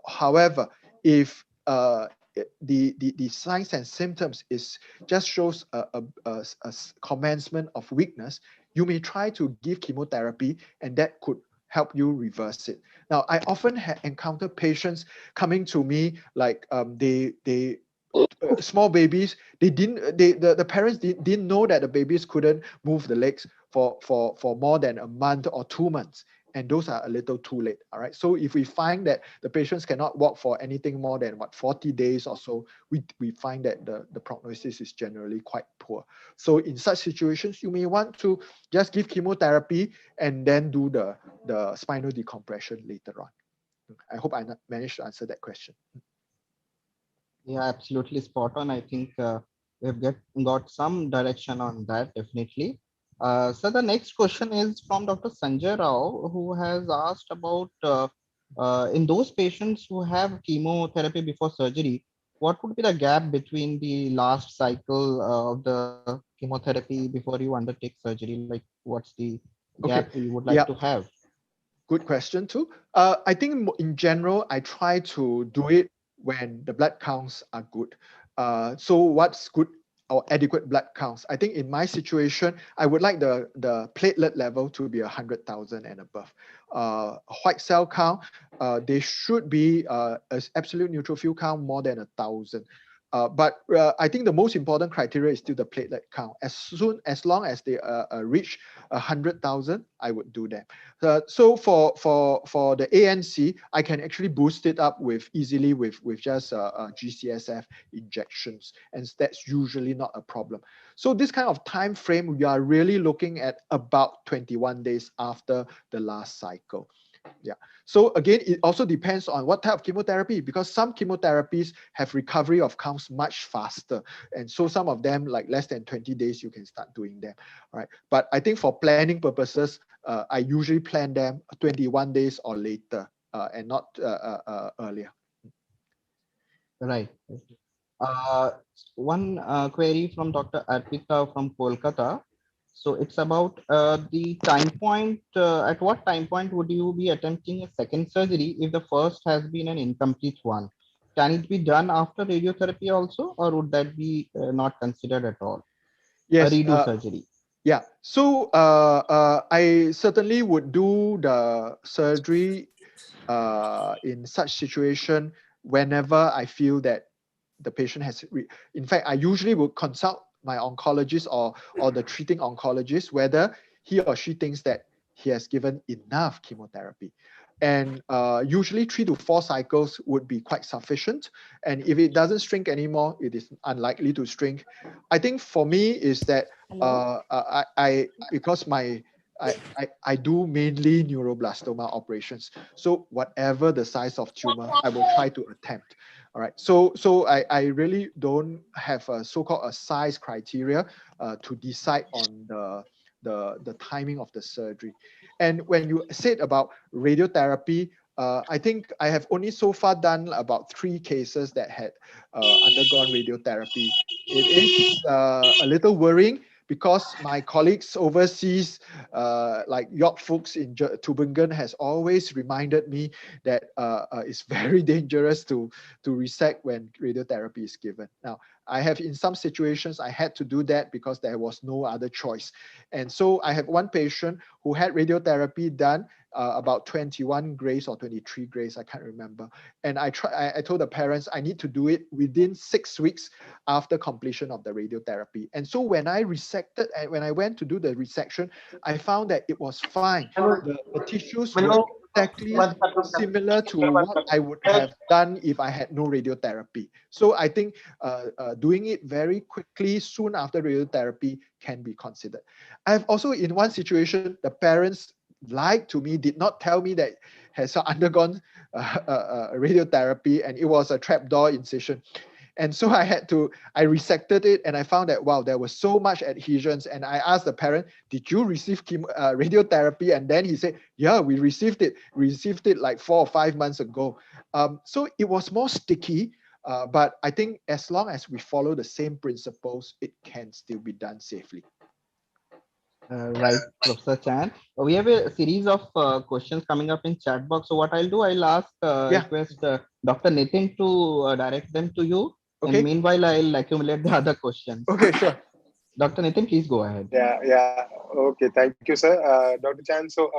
However, if the signs and symptoms is just shows a commencement of weakness, you may try to give chemotherapy, and that could help you reverse it. Now, I often encounter patients coming to me like they small babies, they didn't the parents didn't know that the babies couldn't move the legs for more than a month or 2 months, and those are a little too late. All right, so if we find that the patients cannot walk for anything more than 40 days or so, we find that the prognosis is generally quite poor. So in such situations, you may want to just give chemotherapy and then do the spinal decompression later on. I hope I managed to answer that question. Yeah, absolutely spot on. I think got some direction on that, definitely. So the next question is from Dr. Sanjay Rao, who has asked about in those patients who have chemotherapy before surgery, what would be the gap between the last cycle of the chemotherapy before you undertake surgery? Like, what's the gap Okay. you would like Yeah. to have? Good question too. I think in general, I try to do it when the blood counts are good. So what's good or adequate blood counts? I think in my situation, I would like the platelet level to be 100,000 and above. White cell count, they should be as absolute neutrophil count more than 1,000. But I think the most important criteria is still the platelet count. As long as they reach 100,000, I would do that. So for the ANC, I can actually boost it up easily with just GCSF injections, and that's usually not a problem. So this kind of time frame, we are really looking at about 21 days after the last cycle. Yeah. So again, it also depends on what type of chemotherapy, because some chemotherapies have recovery of counts much faster. And so some of them, like less than 20 days, you can start doing them. All right. But I think for planning purposes, I usually plan them 21 days or later, and not earlier. Right. Uh, One query from Dr. Arpita from Kolkata. So it's about the time point. At what time point would you be attempting a second surgery if the first has been an incomplete one? Can it be done after radiotherapy also, or would that be not considered at all? A Yes. redo surgery. Yeah. So I certainly would do the surgery in such situation whenever I feel that the patient has in fact, I usually would consult my oncologist or the treating oncologist whether he or she thinks that he has given enough chemotherapy. And usually 3 to 4 cycles would be quite sufficient. And if it doesn't shrink anymore, it is unlikely to shrink. I think for me is that because I do mainly neuroblastoma operations. So whatever the size of tumor, I will try to attempt. All right. So I really don't have a so-called a size criteria to decide on the timing of the surgery. And when you said about radiotherapy, I think I have only so far done about 3 cases that had undergone radiotherapy. It is a little worrying because my colleagues overseas, like York folks in Tübingen, has always reminded me that it's very dangerous to resect when radiotherapy is given. Now, I have in some situations I had to do that because there was no other choice. And so I have one patient who had radiotherapy done, about 21 grays or 23 grays, I can't remember. And I told the parents I need to do it within 6 weeks after completion of the radiotherapy. And so when I resected, and when I went to do the resection, I found that it was fine. The tissues were exactly similar to what I would have done if I had no radiotherapy. So I think doing it very quickly soon after radiotherapy can be considered. I've also, in one situation, the parents lied to me, did not tell me that has undergone radiotherapy, and it was a trapdoor incision. And so I resected it, and I found that, wow, there was so much adhesions. And I asked the parent, did you receive radiotherapy? And then he said, yeah, we received it. We received it like 4 or 5 months ago. So it was more sticky, but I think as long as we follow the same principles, it can still be done safely. Right, Professor Chan. We have a series of questions coming up in chat box. So what I'll do, I'll ask, Yeah. request Dr. Nitin to direct them to you. Okay. And meanwhile, I'll accumulate the other questions. Okay, sure. Dr. Nitin, please go ahead. Yeah. Okay. Thank you, sir. Dr. Chan. So,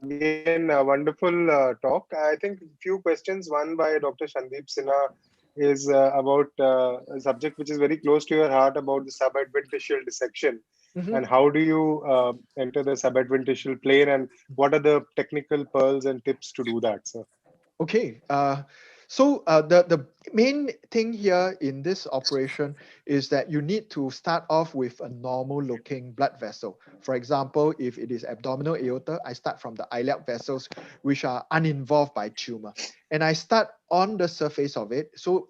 again, a wonderful talk. I think a few questions. One by Dr. Sandeep Sinha is about a subject which is very close to your heart, about the subadventitial dissection. Mhm. And how do you enter the subadventitial plane, and what are the technical pearls and tips to do that, sir? Okay. So the main thing here in this operation is that you need to start off with a normal looking blood vessel. For example, if it is abdominal aorta, I start from the iliac vessels, which are uninvolved by tumor. And I start on the surface of it. So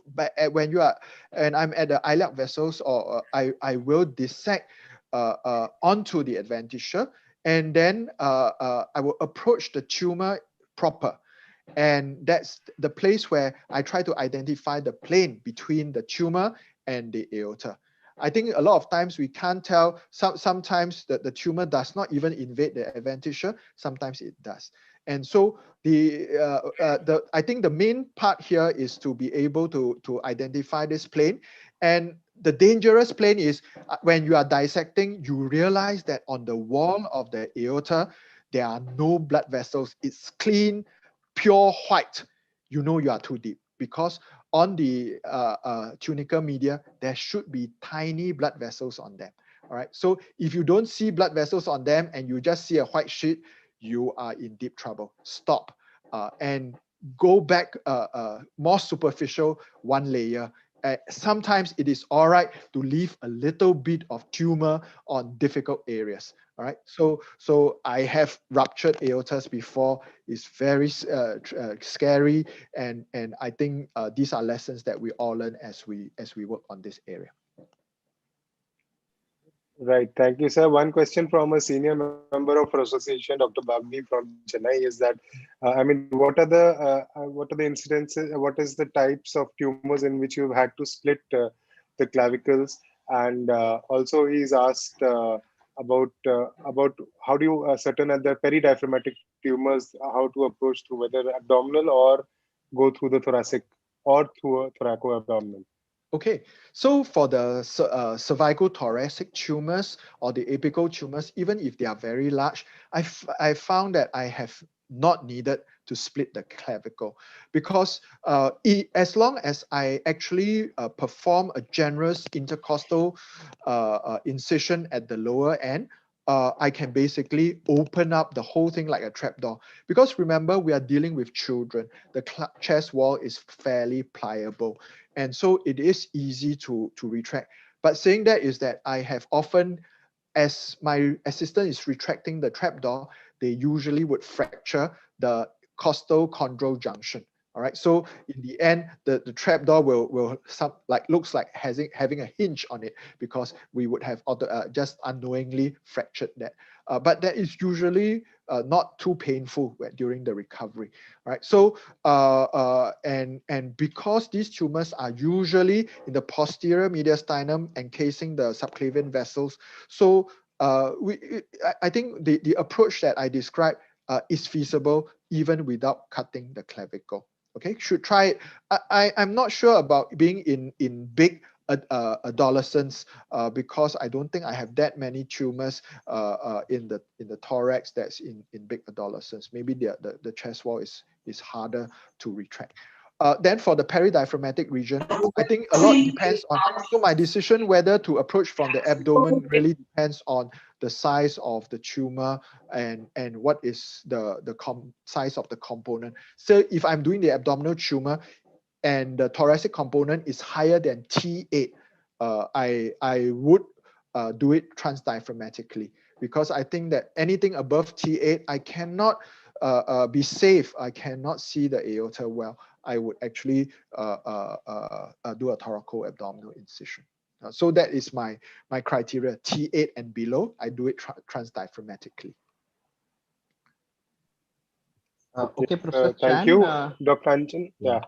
when you are, and I'm at the iliac vessels, or I will dissect onto the adventitia, and then I will approach the tumor proper. And that's the place where I try to identify the plane between the tumor and the aorta. I think a lot of times we can't tell. Sometimes the tumor does not even invade the adventitia. Sometimes it does. And so I think the main part here is to be able to identify this plane. And the dangerous plane is when you are dissecting, you realize that on the wall of the aorta, there are no blood vessels. It's clean, pure white. You know you are too deep, because on the tunica media, there should be tiny blood vessels on them. All right. So if you don't see blood vessels on them and you just see a white sheet, you are in deep trouble. Stop and go back more superficial, one layer. Sometimes it is all right to leave a little bit of tumor on difficult areas. All right. So I have ruptured aortas before. It's very scary, and I think these are lessons that we all learn as we work on this area. Right. Thank you, sir. One question from a senior member of our association, Dr. Bagni from Chennai, is that, I mean, what are the incidences? What is the types of tumors in which you've had to split the clavicles? And also, he's asked about how do you ascertain at the peridiaphragmatic tumors, how to approach through, whether abdominal or go through the thoracic or through a thoraco-abdominal. Okay, so for the cervical thoracic tumors or the apical tumors, even if they are very large, I found that I have not needed to split the clavicle, because as long as I actually perform a generous intercostal incision at the lower end, I can basically open up the whole thing like a trapdoor. Because remember, we are dealing with children. The chest wall is fairly pliable, and so it is easy to retract. But saying that is that I have often, as my assistant is retracting the trapdoor, they usually would fracture the costal chondral junction. All right. So in the end, the trapdoor will looks like having a hinge on it, because we would have just unknowingly fractured that. But that is usually not too painful during the recovery. All right. So and because these tumors are usually in the posterior mediastinum encasing the subclavian vessels, so I think the approach that I described is feasible even without cutting the clavicle. Okay, should try it. I'm not sure about being in big adolescents because I don't think I have that many tumors in the thorax that's in big adolescents. Maybe the chest wall is harder to retract. Then for the peridiaphragmatic region, I think a lot depends on. So my decision whether to approach from the abdomen really depends on the size of the tumor and what is the size of the component. So if I'm doing the abdominal tumor and the thoracic component is higher than T8, I would do it transdiaphragmatically, because I think that anything above T8, I cannot be safe. I cannot see the aorta well. I would actually do a thoracoabdominal incision. So that is my criteria. T8 and below, I do it transdiaphragmatically. Okay, Professor Thank Chan. you, Dr. Anjan. Yeah.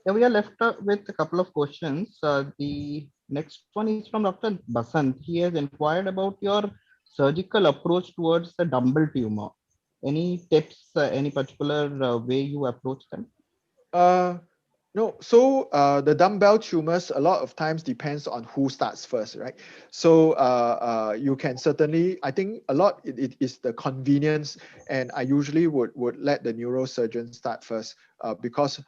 Yeah, we are left with a couple of questions. The next one is from Dr. Basant. He has inquired about your surgical approach towards the dumbbell tumor. Any tips, any particular way you approach them? No, so the dumbbell tumors a lot of times depends on who starts first, right? So you can certainly, I think a lot it is the convenience, and I usually would let the neurosurgeon start first because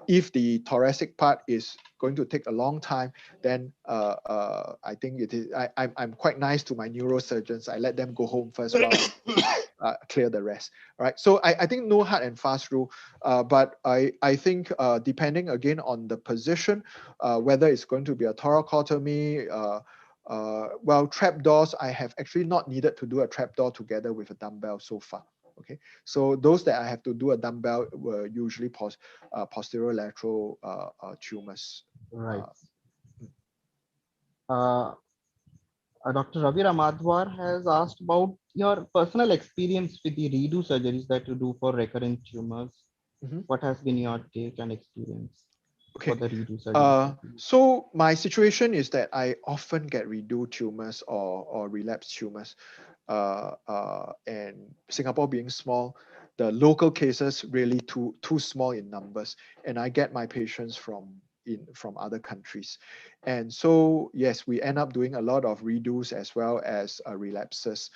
if the thoracic part is going to take a long time, then I think it is. I'm quite nice to my neurosurgeons. I let them go home first while clear the rest. Right. So I think no hard and fast rule, but I think depending again on the position, whether it's going to be a thoracotomy. Well, trapdoors, I have actually not needed to do a trapdoor together with a dumbbell so far. Okay, so those that I have to do a dumbbell were usually posterior lateral tumors. Right. Dr. Ravi Ramadwar has asked about your personal experience with the redo surgeries that you do for recurrent tumors. Mhm. What has been your take and experience Okay. for the redo surgeries? So my situation is that I often get redo tumors or relapse tumors, and Singapore being small, the local cases really too small in numbers, and I get my patients from other countries, and so yes, we end up doing a lot of redos as well as relapses.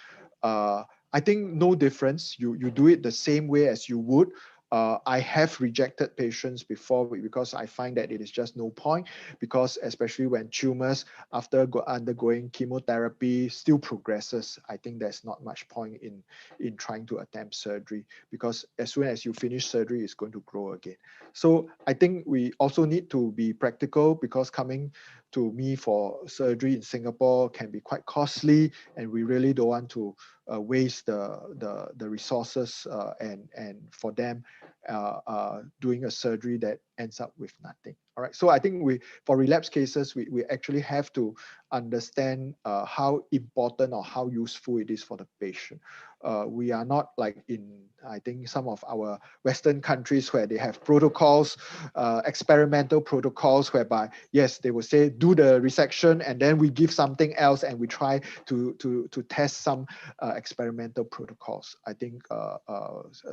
I think no difference. You do it the same way as you would. I have rejected patients before because I find that it is just no point, because especially when tumors after undergoing chemotherapy still progresses, I think there's not much point in trying to attempt surgery, because as soon as you finish surgery, it's going to grow again. So I think we also need to be practical, because coming to me for surgery in Singapore can be quite costly, and we really don't want to waste the resources and for them doing a surgery that ends up with nothing. All right. So I think for relapse cases, we actually have to understand how important or how useful it is for the patient. We are not like in, I think, some of our Western countries where they have protocols, experimental protocols, whereby, yes, they will say, do the resection and then we give something else and we try to test some experimental protocols. I think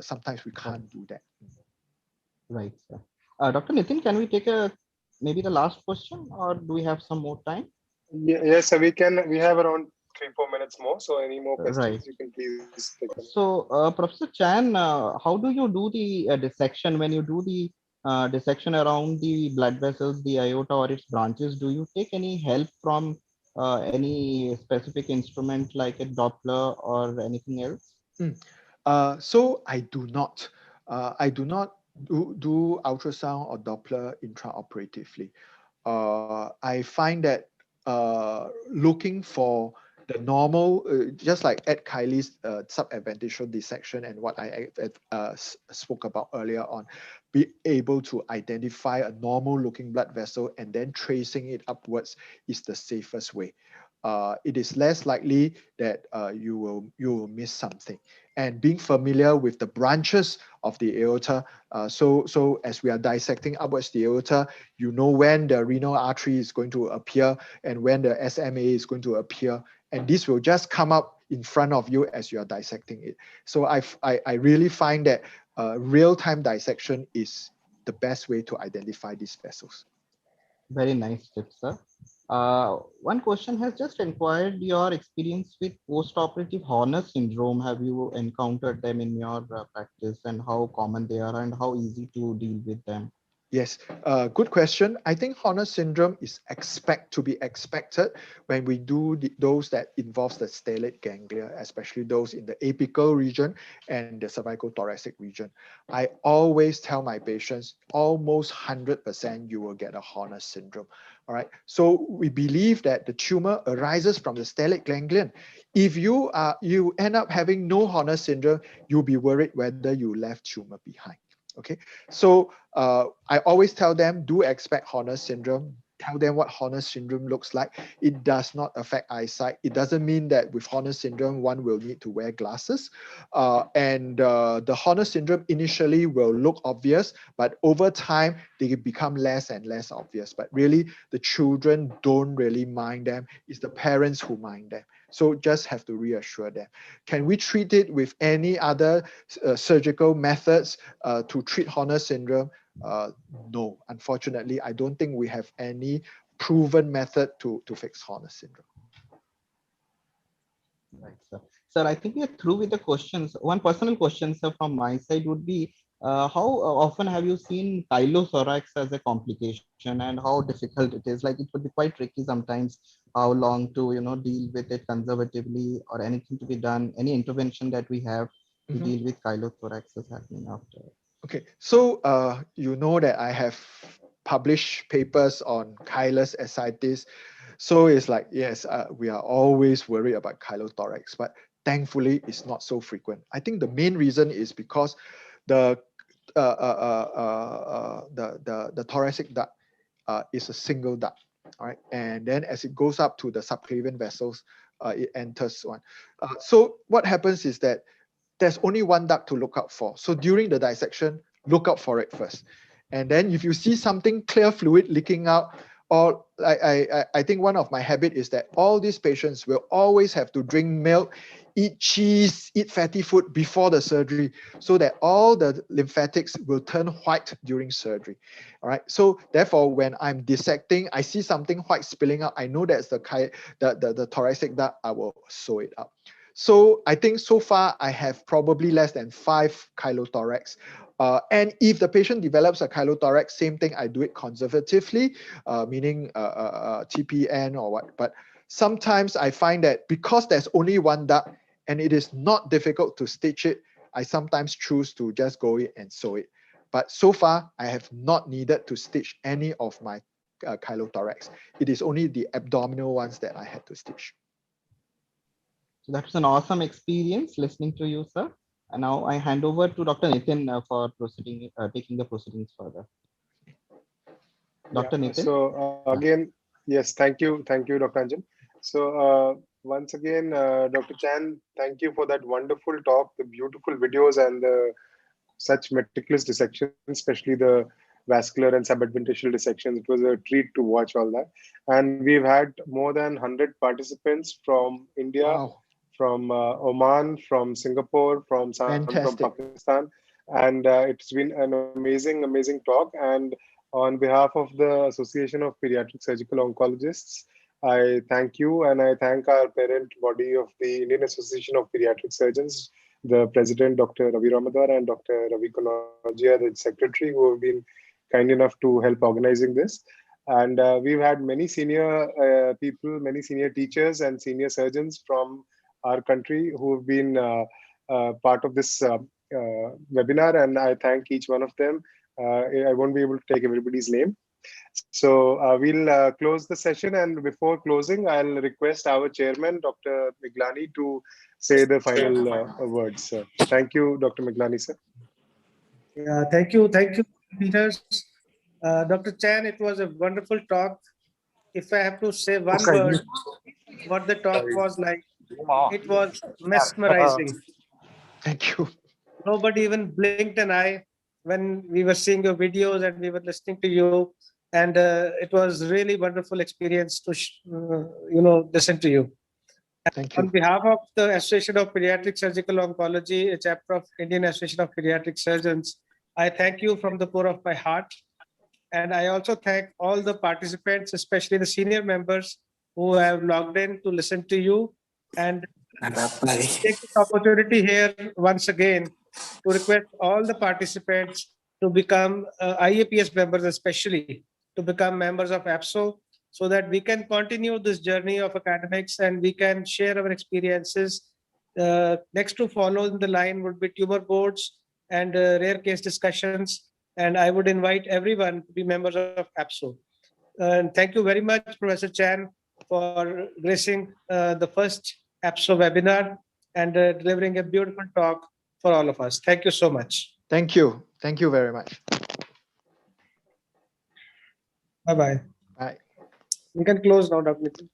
sometimes we can't do that. Right. Dr. Nitin, can we take maybe the last question, or do we have some more time? Yes, so we have around 3-4 minutes more. So any more questions, Right. you can please take them. So, Professor Chan, how do you do the dissection when you do the dissection around the blood vessels, the aorta or its branches? Do you take any help from any specific instrument like a Doppler or anything else? So I do not. I do not do ultrasound or Doppler intraoperatively. I find that looking for the normal, just like Ed Kiley's subadventitial dissection and what I spoke about earlier on, be able to identify a normal looking blood vessel and then tracing it upwards is the safest way. It is less likely that you will miss something. And being familiar with the branches of the aorta, so as we are dissecting upwards the aorta, you know when the renal artery is going to appear and when the SMA is going to appear, and this will just come up in front of you as you are dissecting it. So I really find that real-time dissection is the best way to identify these vessels. Very nice tip, sir. One question has just inquired your experience with post-operative Horner syndrome. Have you encountered them in your practice, and how common they are and how easy to deal with them? Yes, good question. I think Horner syndrome is to be expected when we do those that involves the stellate ganglia, especially those in the apical region and the cervicothoracic region. I always tell my patients, almost 100% you will get a Horner syndrome. All right. So we believe that the tumor arises from the stellate ganglion. If you end up having no Horner syndrome, you'll be worried whether you left tumor behind. Okay, so I always tell them, do expect Horner syndrome. Tell them what Horner syndrome looks like. It does not affect eyesight. It doesn't mean that with Horner syndrome, one will need to wear glasses. The Horner syndrome initially will look obvious, but over time, they become less and less obvious. But really, the children don't really mind them. It's the parents who mind them. So just have to reassure them. Can we treat it with any other surgical methods to treat Horner syndrome? No, unfortunately, I don't think we have any proven method to fix Horner syndrome. Right, sir. Sir, I think we are through with the questions. One personal question, sir, from my side would be, how often have you seen chylothorax as a complication, and how difficult it is? Like, it would be quite tricky sometimes, how long to, deal with it conservatively, or anything to be done, any intervention that we have to deal with chylothorax is happening after. Okay, so you know that I have published papers on chylous ascites. So it's like, yes, we are always worried about chylothorax, but thankfully it's not so frequent. I think the main reason is because the the thoracic duct is a single duct, all right, and then as it goes up to the subclavian vessels, it enters one. So what happens is that there's only one duct to look out for. So during the dissection, look out for it first. And then if you see something clear fluid leaking out, or I think one of my habit is that all these patients will always have to drink milk, eat cheese, eat fatty food before the surgery, so that all the lymphatics will turn white during surgery. All right. So therefore, when I'm dissecting, I see something white spilling out, I know that's the thoracic duct, I will sew it up. So I think so far I have probably less than 5 chylothorax. And if the patient develops a chylothorax, same thing, I do it conservatively, meaning TPN or what. But sometimes I find that because there's only one duct and it is not difficult to stitch it, I sometimes choose to just go in and sew it. But so far, I have not needed to stitch any of my chylothorax. It is only the abdominal ones that I had to stitch. So that's an awesome experience listening to you, sir. And now I hand over to Dr. Nitin for taking the proceedings further. Dr. Nitin. So again, yes, thank you, Dr. Anjan. So once again, Dr. Chan, thank you for that wonderful talk, the beautiful videos, and such meticulous dissections, especially the vascular and subadventitial dissections. It was a treat to watch all that. And we've had more than 100 participants from India, Wow. from Oman, from Singapore, from Fantastic. Pakistan. And it's been an amazing talk. And on behalf of the Association of Pediatric Surgical Oncologists, I thank you, and I thank our parent body of the Indian Association of Pediatric Surgeons, the president, Dr. Ravi Ramadwar, and Dr. Ravi Konojia, the secretary, who have been kind enough to help organizing this. And we've had many senior people, many senior teachers and senior surgeons from our country who have been part of this webinar, and I thank each one of them. I won't be able to take everybody's name. So we'll close the session, and before closing, I'll request our chairman, Dr. Miglani, to say the final words. Thank you, Dr. Miglani, sir. Yeah, thank you, Peters. Dr. Chan, it was a wonderful talk. If I have to say one word, what the talk was like, it was mesmerizing. Thank you. Nobody even blinked an eye when we were seeing your videos and we were listening to you. And it was really wonderful experience to, listen to you. Thank On you. behalf of the Association of Pediatric Surgical Oncology, a chapter of Indian Association of Pediatric Surgeons, I thank you from the core of my heart. And I also thank all the participants, especially the senior members who have logged in to listen to you. And take this opportunity here once again to request all the participants to become IAPS members, especially to become members of APSO, so that we can continue this journey of academics and we can share our experiences. Next to follow in the line would be tumor boards and rare case discussions. And I would invite everyone to be members of APSO. And thank you very much, Professor Chan, for gracing the first APSO webinar and delivering a beautiful talk for all of us. Thank you so much. Thank you. Thank you very much. Bye-bye. Bye. We can close now, Dr. Nitin.